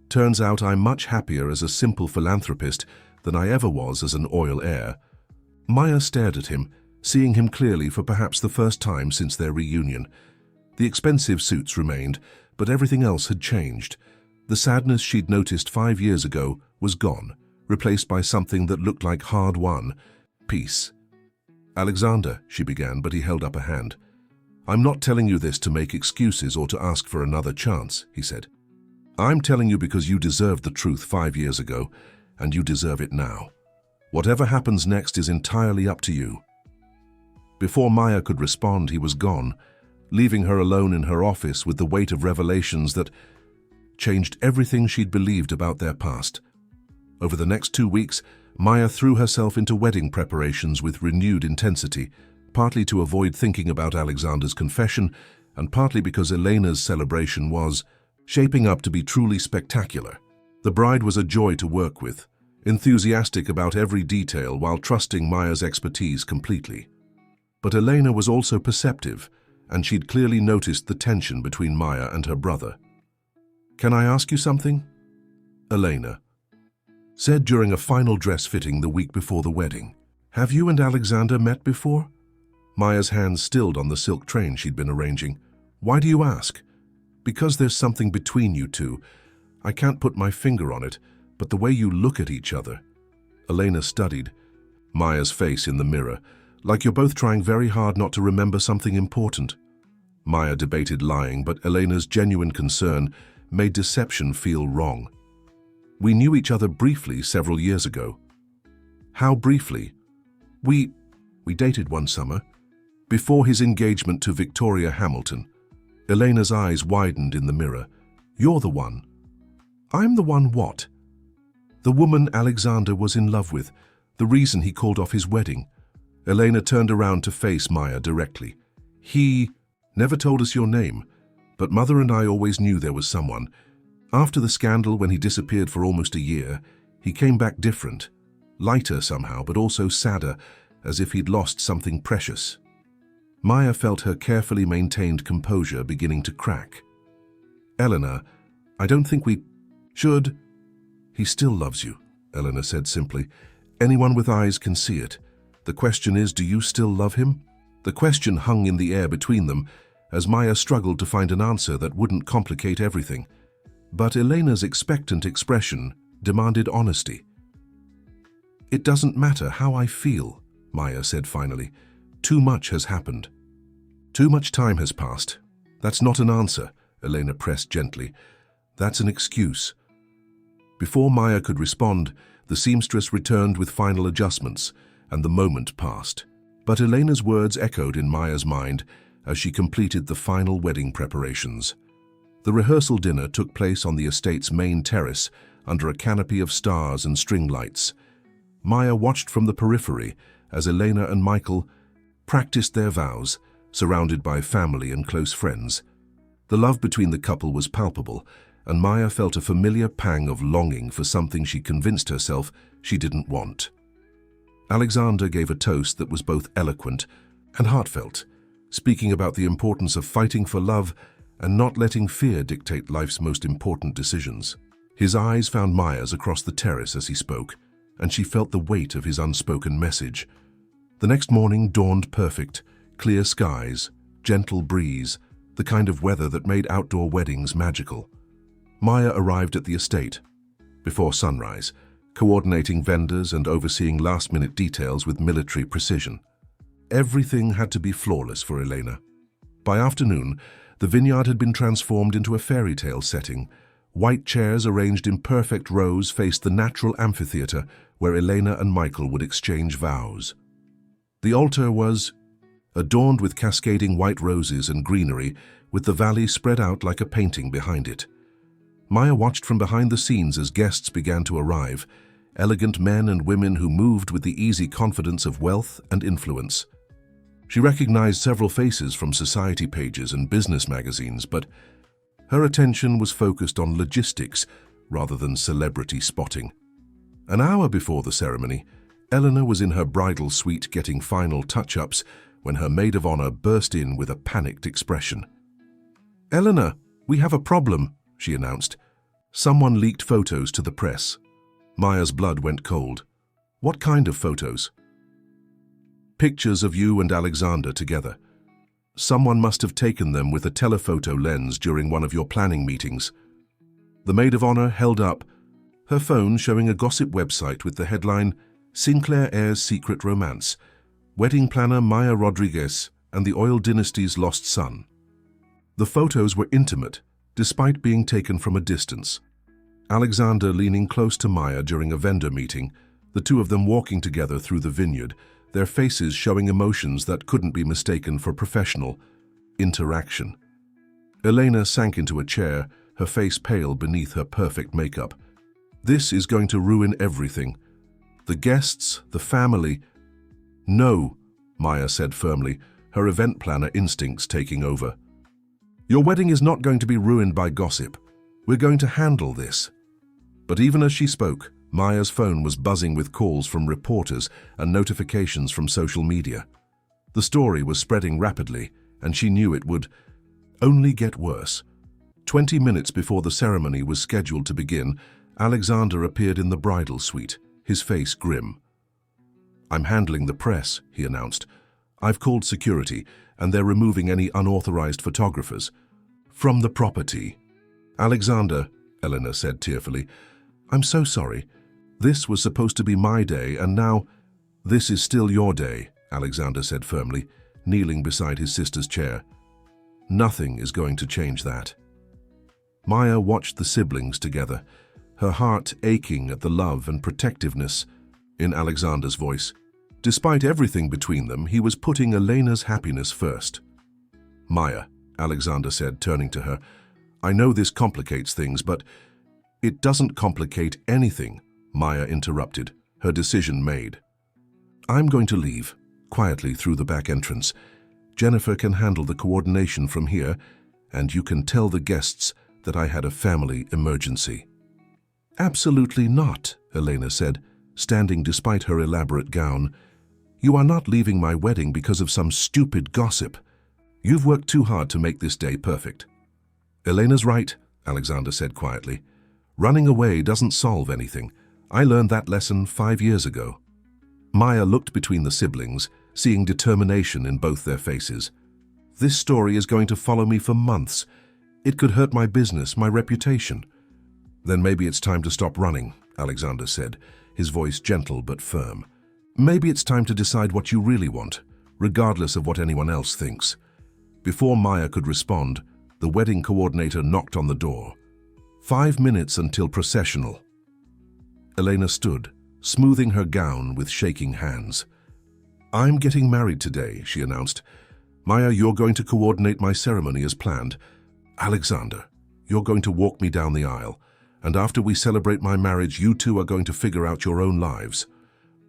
"Turns out I'm much happier as a simple philanthropist than I ever was as an oil heir." Maya stared at him, seeing him clearly for perhaps the first time since their reunion. The expensive suits remained, but everything else had changed. The sadness she'd noticed 5 years ago was gone, replaced by something that looked like hard-won peace. "Alexander," she began, but he held up a hand. "I'm not telling you this to make excuses or to ask for another chance," he said. "I'm telling you because you deserved the truth 5 years ago, and you deserve it now. Whatever happens next is entirely up to you." Before Maya could respond, he was gone, leaving her alone in her office with the weight of revelations that changed everything she'd believed about their past. Over the next 2 weeks, Maya threw herself into wedding preparations with renewed intensity, partly to avoid thinking about Alexander's confession, and partly because Elena's celebration was shaping up to be truly spectacular. The bride was a joy to work with, enthusiastic about every detail while trusting Maya's expertise completely. But Elena was also perceptive, and she'd clearly noticed the tension between Maya and her brother. "Can I ask you something?" Elena said during a final dress fitting the week before the wedding. "Have you and Alexander met before?" Maya's hands stilled on the silk train she'd been arranging. "Why do you ask?" "Because there's something between you two. I can't put my finger on it, but the way you look at each other." Elena studied Maya's face in the mirror, "like you're both trying very hard not to remember something important." Maya debated lying, but Elena's genuine concern made deception feel wrong. We knew each other briefly several years ago. How briefly? We dated one summer. Before his engagement to Victoria Hamilton. Elena's eyes widened in the mirror. You're the one. I'm the one what? The woman Alexander was in love with, the reason he called off his wedding. Elena turned around to face Maya directly. He never told us your name, but Mother and I always knew there was someone. After the scandal, when he disappeared for almost a year, he came back different. Lighter somehow, but also sadder, as if he'd lost something precious. Maya felt her carefully maintained composure beginning to crack. Eleanor, I don't think we should. He still loves you, Eleanor said simply. Anyone with eyes can see it. The question is, do you still love him? The question hung in the air between them, as Maya struggled to find an answer that wouldn't complicate everything. But Elena's expectant expression demanded honesty. It doesn't matter how I feel, Maya said finally. Too much has happened. Too much time has passed. That's not an answer, Elena pressed gently. That's an excuse. Before Maya could respond, the seamstress returned with final adjustments, and the moment passed. But Elena's words echoed in Maya's mind as she completed the final wedding preparations. The rehearsal dinner took place on the estate's main terrace under a canopy of stars and string lights. Maya watched from the periphery as Elena and Michael practiced their vows, surrounded by family and close friends. The love between the couple was palpable, and Maya felt a familiar pang of longing for something she convinced herself she didn't want. Alexander gave a toast that was both eloquent and heartfelt, speaking about the importance of fighting for love and not letting fear dictate life's most important decisions. His eyes found Maya's across the terrace as he spoke, and she felt the weight of his unspoken message. The next morning dawned perfect, clear skies, gentle breeze, the kind of weather that made outdoor weddings magical. Maya arrived at the estate before sunrise, coordinating vendors and overseeing last-minute details with military precision. Everything had to be flawless for Elena. By afternoon, the vineyard had been transformed into a fairy tale setting. White chairs arranged in perfect rows faced the natural amphitheater where Elena and Michael would exchange vows. The altar was adorned with cascading white roses and greenery, with the valley spread out like a painting behind it. Maya watched from behind the scenes as guests began to arrive, elegant men and women who moved with the easy confidence of wealth and influence. She recognized several faces from society pages and business magazines, but her attention was focused on logistics rather than celebrity spotting. An hour before the ceremony, Eleanor was in her bridal suite getting final touch-ups when her maid of honor burst in with a panicked expression. "Eleanor, we have a problem," she announced. Someone leaked photos to the press. Maya's blood went cold. "What kind of photos?" "Pictures of you and Alexander together. Someone must have taken them with a telephoto lens during one of your planning meetings." The maid of honor held up her phone showing a gossip website with the headline, "Sinclair Heir's Secret Romance, Wedding Planner Maya Rodriguez and the Oil Dynasty's Lost Son." The photos were intimate, despite being taken from a distance. Alexander leaning close to Maya during a vendor meeting, the two of them walking together through the vineyard, their faces showing emotions that couldn't be mistaken for professional interaction. Elena sank into a chair, her face pale beneath her perfect makeup. "This is going to ruin everything. The guests, the family." "No," Maya said firmly, her event planner instincts taking over. "Your wedding is not going to be ruined by gossip. We're going to handle this." But even as she spoke, Maya's phone was buzzing with calls from reporters and notifications from social media. The story was spreading rapidly, and she knew it would only get worse. 20 minutes before the ceremony was scheduled to begin, Alexander appeared in the bridal suite, his face grim. "I'm handling the press," he announced. "I've called security, and they're removing any unauthorized photographers from the property." "Alexander," Eleanor said tearfully, "I'm so sorry. This was supposed to be my day, and now—" "This is still your day," Alexander said firmly, kneeling beside his sister's chair. "Nothing is going to change that." Maya watched the siblings together, her heart aching at the love and protectiveness in Alexander's voice. Despite everything between them, he was putting Elena's happiness first. "Maya," Alexander said, turning to her, "I know this complicates things, but—" "It doesn't complicate anything," Maya interrupted, her decision made. "I'm going to leave," quietly through the back entrance. "Jennifer can handle the coordination from here, and you can tell the guests that I had a family emergency." "Absolutely not," Elena said, standing despite her elaborate gown. "You are not leaving my wedding because of some stupid gossip. You've worked too hard to make this day perfect." "Elena's right," Alexander said quietly. "Running away doesn't solve anything. I learned that lesson 5 years ago." Maya looked between the siblings, seeing determination in both their faces. "This story is going to follow me for months. It could hurt my business, my reputation." "Then maybe it's time to stop running," Alexander said, his voice gentle but firm. "Maybe it's time to decide what you really want, regardless of what anyone else thinks." Before Maya could respond, the wedding coordinator knocked on the door. 5 minutes until processional. Elena stood, smoothing her gown with shaking hands. "I'm getting married today," she announced. "Maya, you're going to coordinate my ceremony as planned. Alexander, you're going to walk me down the aisle, and after we celebrate my marriage, you two are going to figure out your own lives."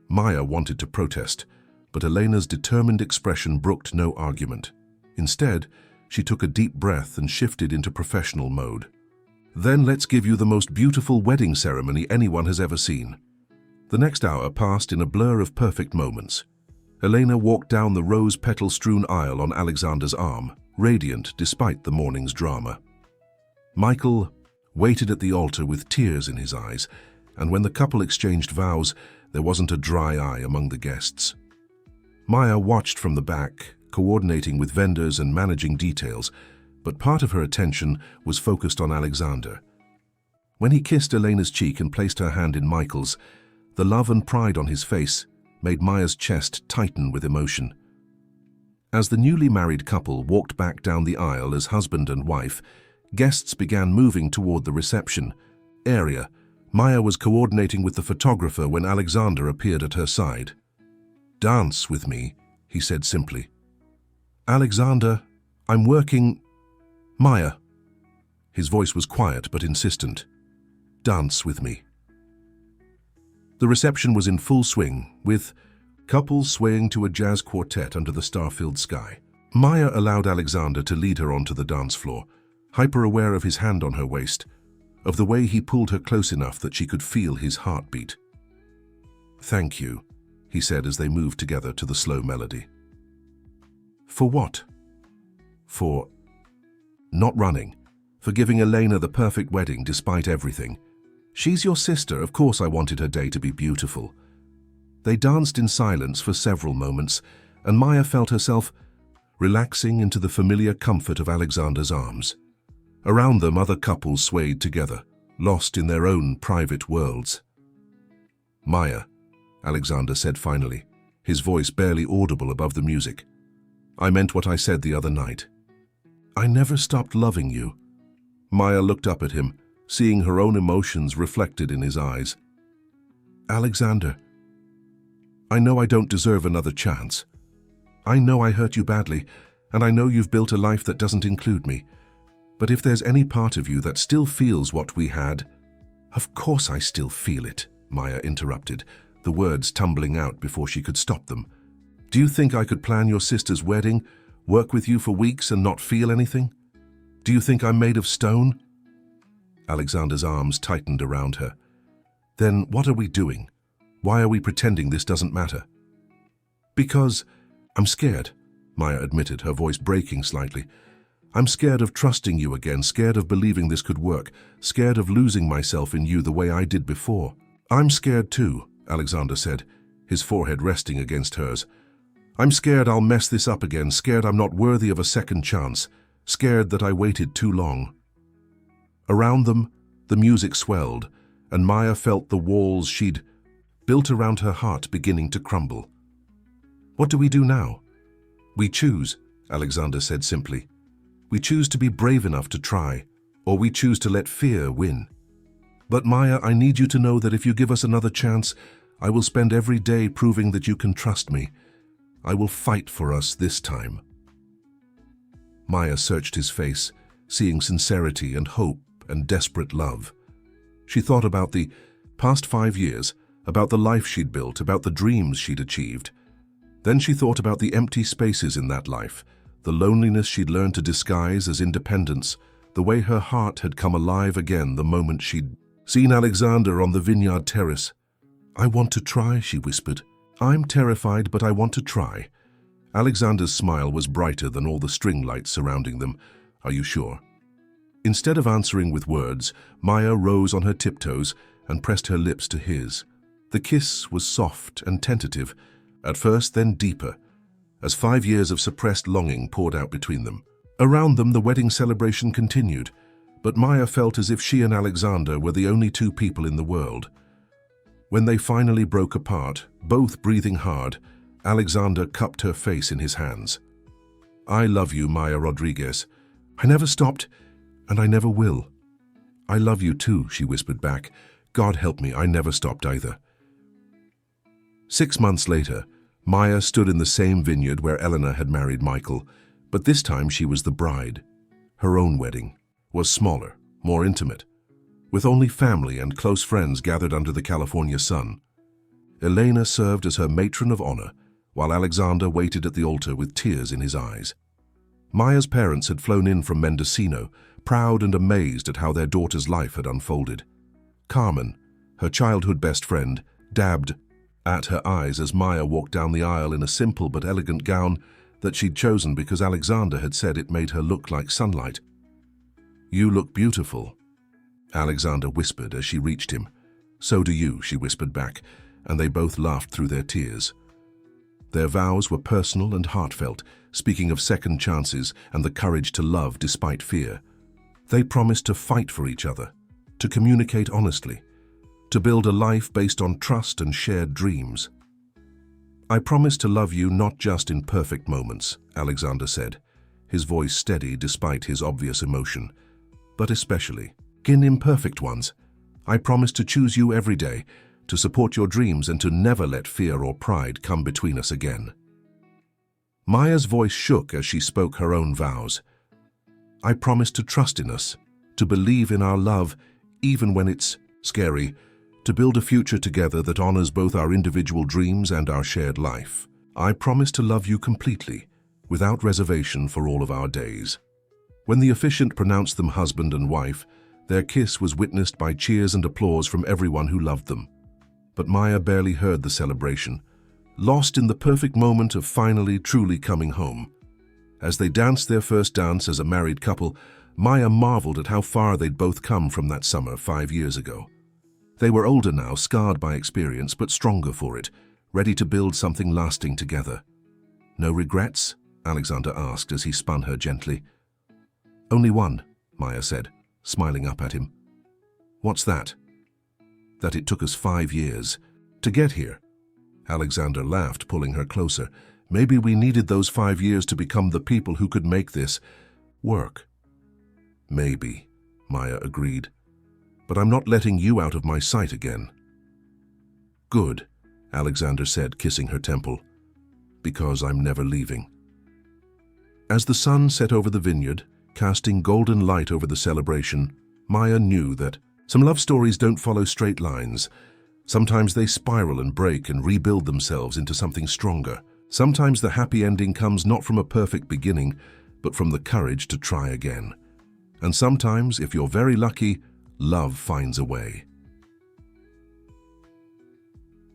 Maya wanted to protest, but Elena's determined expression brooked no argument. Instead, she took a deep breath and shifted into professional mode. "Then let's give you the most beautiful wedding ceremony anyone has ever seen." The next hour passed in a blur of perfect moments. Elena walked down the rose-petal-strewn aisle on Alexander's arm, radiant despite the morning's drama. Michael waited at the altar with tears in his eyes, and when the couple exchanged vows, there wasn't a dry eye among the guests. Maya watched from the back, coordinating with vendors and managing details, but part of her attention was focused on Alexander. When he kissed Elena's cheek and placed her hand in Michael's, the love and pride on his face made Maya's chest tighten with emotion. As the newly married couple walked back down the aisle as husband and wife, guests began moving toward the reception area. Maya was coordinating with the photographer when Alexander appeared at her side. "Dance with me," he said simply. "Alexander, I'm working—" "Maya." His voice was quiet but insistent. "Dance with me." The reception was in full swing, with couples swaying to a jazz quartet under the star-filled sky. Maya allowed Alexander to lead her onto the dance floor, hyper-aware of his hand on her waist, of the way he pulled her close enough that she could feel his heartbeat. "Thank you," he said as they moved together to the slow melody. "For what?" "For not running. For giving Elena the perfect wedding despite everything. She's your sister, of course I wanted her day to be beautiful." They danced in silence for several moments, and Maya felt herself relaxing into the familiar comfort of Alexander's arms. Around them, other couples swayed together, lost in their own private worlds. "Maya," Alexander said finally, his voice barely audible above the music. "I meant what I said the other night. I never stopped loving you." Maya looked up at him, seeing her own emotions reflected in his eyes. "Alexander, I know I don't deserve another chance. I know I hurt you badly, and I know you've built a life that doesn't include me. But if there's any part of you that still feels what we had—" "Of course I still feel it," Maya interrupted, the words tumbling out before she could stop them. "Do you think I could plan your sister's wedding, work with you for weeks and not feel anything? Do you think I'm made of stone?" Alexander's arms tightened around her. "Then what are we doing? Why are we pretending this doesn't matter?" "Because I'm scared," Maya admitted, her voice breaking slightly. "I'm scared of trusting you again, scared of believing this could work, scared of losing myself in you the way I did before." "I'm scared too," Alexander said, his forehead resting against hers. "I'm scared I'll mess this up again, scared I'm not worthy of a second chance, scared that I waited too long." Around them, the music swelled, and Maya felt the walls she'd built around her heart beginning to crumble. "What do we do now?" "We choose," Alexander said simply. "We choose to be brave enough to try, or we choose to let fear win. But Maya, I need you to know that if you give us another chance, I will spend every day proving that you can trust me. I will fight for us this time. Maya searched his face, seeing sincerity and hope and desperate love. She thought about the past 5 years, about the life she'd built, about the dreams she'd achieved. Then she thought about the empty spaces in that life, the loneliness she'd learned to disguise as independence, the way her heart had come alive again the moment she'd seen Alexander on the vineyard terrace. "I want to try," she whispered. "I'm terrified, but I want to try." Alexander's smile was brighter than all the string lights surrounding them. "Are you sure?" Instead of answering with words, Maya rose on her tiptoes and pressed her lips to his. The kiss was soft and tentative, at first then deeper, as 5 years of suppressed longing poured out between them. Around them, the wedding celebration continued, but Maya felt as if she and Alexander were the only 2 people in the world. When they finally broke apart, both breathing hard, Alexander cupped her face in his hands. "I love you, Maya Rodriguez. I never stopped, and I never will." "I love you too," she whispered back. "God help me, I never stopped either." 6 months later, Maya stood in the same vineyard where Eleanor had married Michael, but this time she was the bride. Her own wedding was smaller, more intimate, with only family and close friends gathered under the California sun. Elena served as her matron of honor, while Alexander waited at the altar with tears in his eyes. Maya's parents had flown in from Mendocino, proud and amazed at how their daughter's life had unfolded. Carmen, her childhood best friend, dabbed at her eyes as Maya walked down the aisle in a simple but elegant gown that she'd chosen because Alexander had said it made her look like sunlight. "You look beautiful," Alexander whispered as she reached him. "So do you," she whispered back, and they both laughed through their tears. Their vows were personal and heartfelt, speaking of second chances and the courage to love despite fear. They promised to fight for each other, to communicate honestly, to build a life based on trust and shared dreams. "I promise to love you not just in perfect moments," Alexander said, his voice steady despite his obvious emotion, "but especially in imperfect ones. I promise to choose you every day, to support your dreams and to never let fear or pride come between us again." Maya's voice shook as she spoke her own vows. "I promise to trust in us, to believe in our love even when it's scary, to build a future together that honors both our individual dreams and our shared life. I promise to love you completely, without reservation for all of our days." When the officiant pronounced them husband and wife, their kiss was witnessed by cheers and applause from everyone who loved them. But Maya barely heard the celebration, lost in the perfect moment of finally truly coming home. As they danced their first dance as a married couple, Maya marveled at how far they'd both come from that summer 5 years ago. They were older now, scarred by experience, but stronger for it, ready to build something lasting together. "No regrets?" Alexander asked as he spun her gently. "Only one," Maya said, smiling up at him. "What's that?" "That it took us 5 years to get here." Alexander laughed, pulling her closer. "Maybe we needed those 5 years to become the people who could make this work." "Maybe," Maya agreed. "But I'm not letting you out of my sight again." "Good," Alexander said, kissing her temple. "Because I'm never leaving." As the sun set over the vineyard, casting golden light over the celebration, Maya knew that some love stories don't follow straight lines. Sometimes they spiral and break and rebuild themselves into something stronger. Sometimes the happy ending comes not from a perfect beginning, but from the courage to try again. And sometimes, if you're very lucky, love finds a way.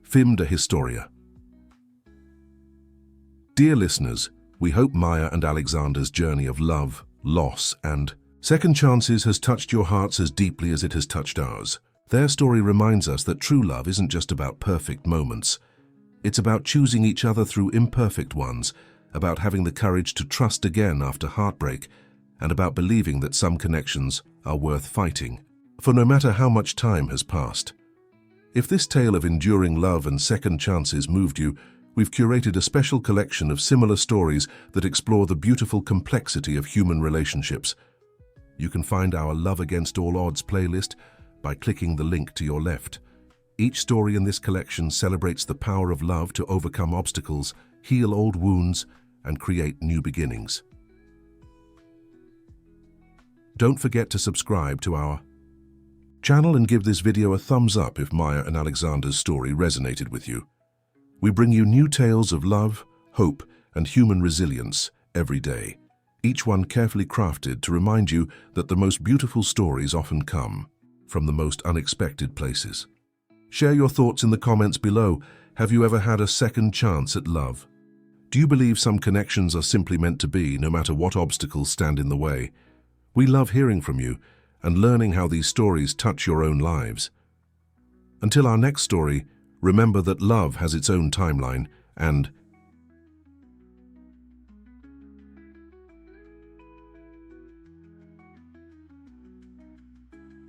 Film de Historia. Dear listeners, we hope Maya and Alexander's journey of love, loss, and second chances has touched your hearts as deeply as it has touched ours. Their story reminds us that true love isn't just about perfect moments. It's about choosing each other through imperfect ones, about having the courage to trust again after heartbreak, and about believing that some connections are worth fighting for no matter how much time has passed. If this tale of enduring love and second chances moved you, we've curated a special collection of similar stories that explore the beautiful complexity of human relationships. You can find our Love Against All Odds playlist by clicking the link to your left. Each story in this collection celebrates the power of love to overcome obstacles, heal old wounds, and create new beginnings. Don't forget to subscribe to our channel and give this video a thumbs up if Maya and Alexander's story resonated with you. We bring you new tales of love, hope, and human resilience every day, each one carefully crafted to remind you that the most beautiful stories often come from the most unexpected places. Share your thoughts in the comments below. Have you ever had a second chance at love? Do you believe some connections are simply meant to be, no matter what obstacles stand in the way? We love hearing from you and learning how these stories touch your own lives. Until our next story, remember that love has its own timeline, and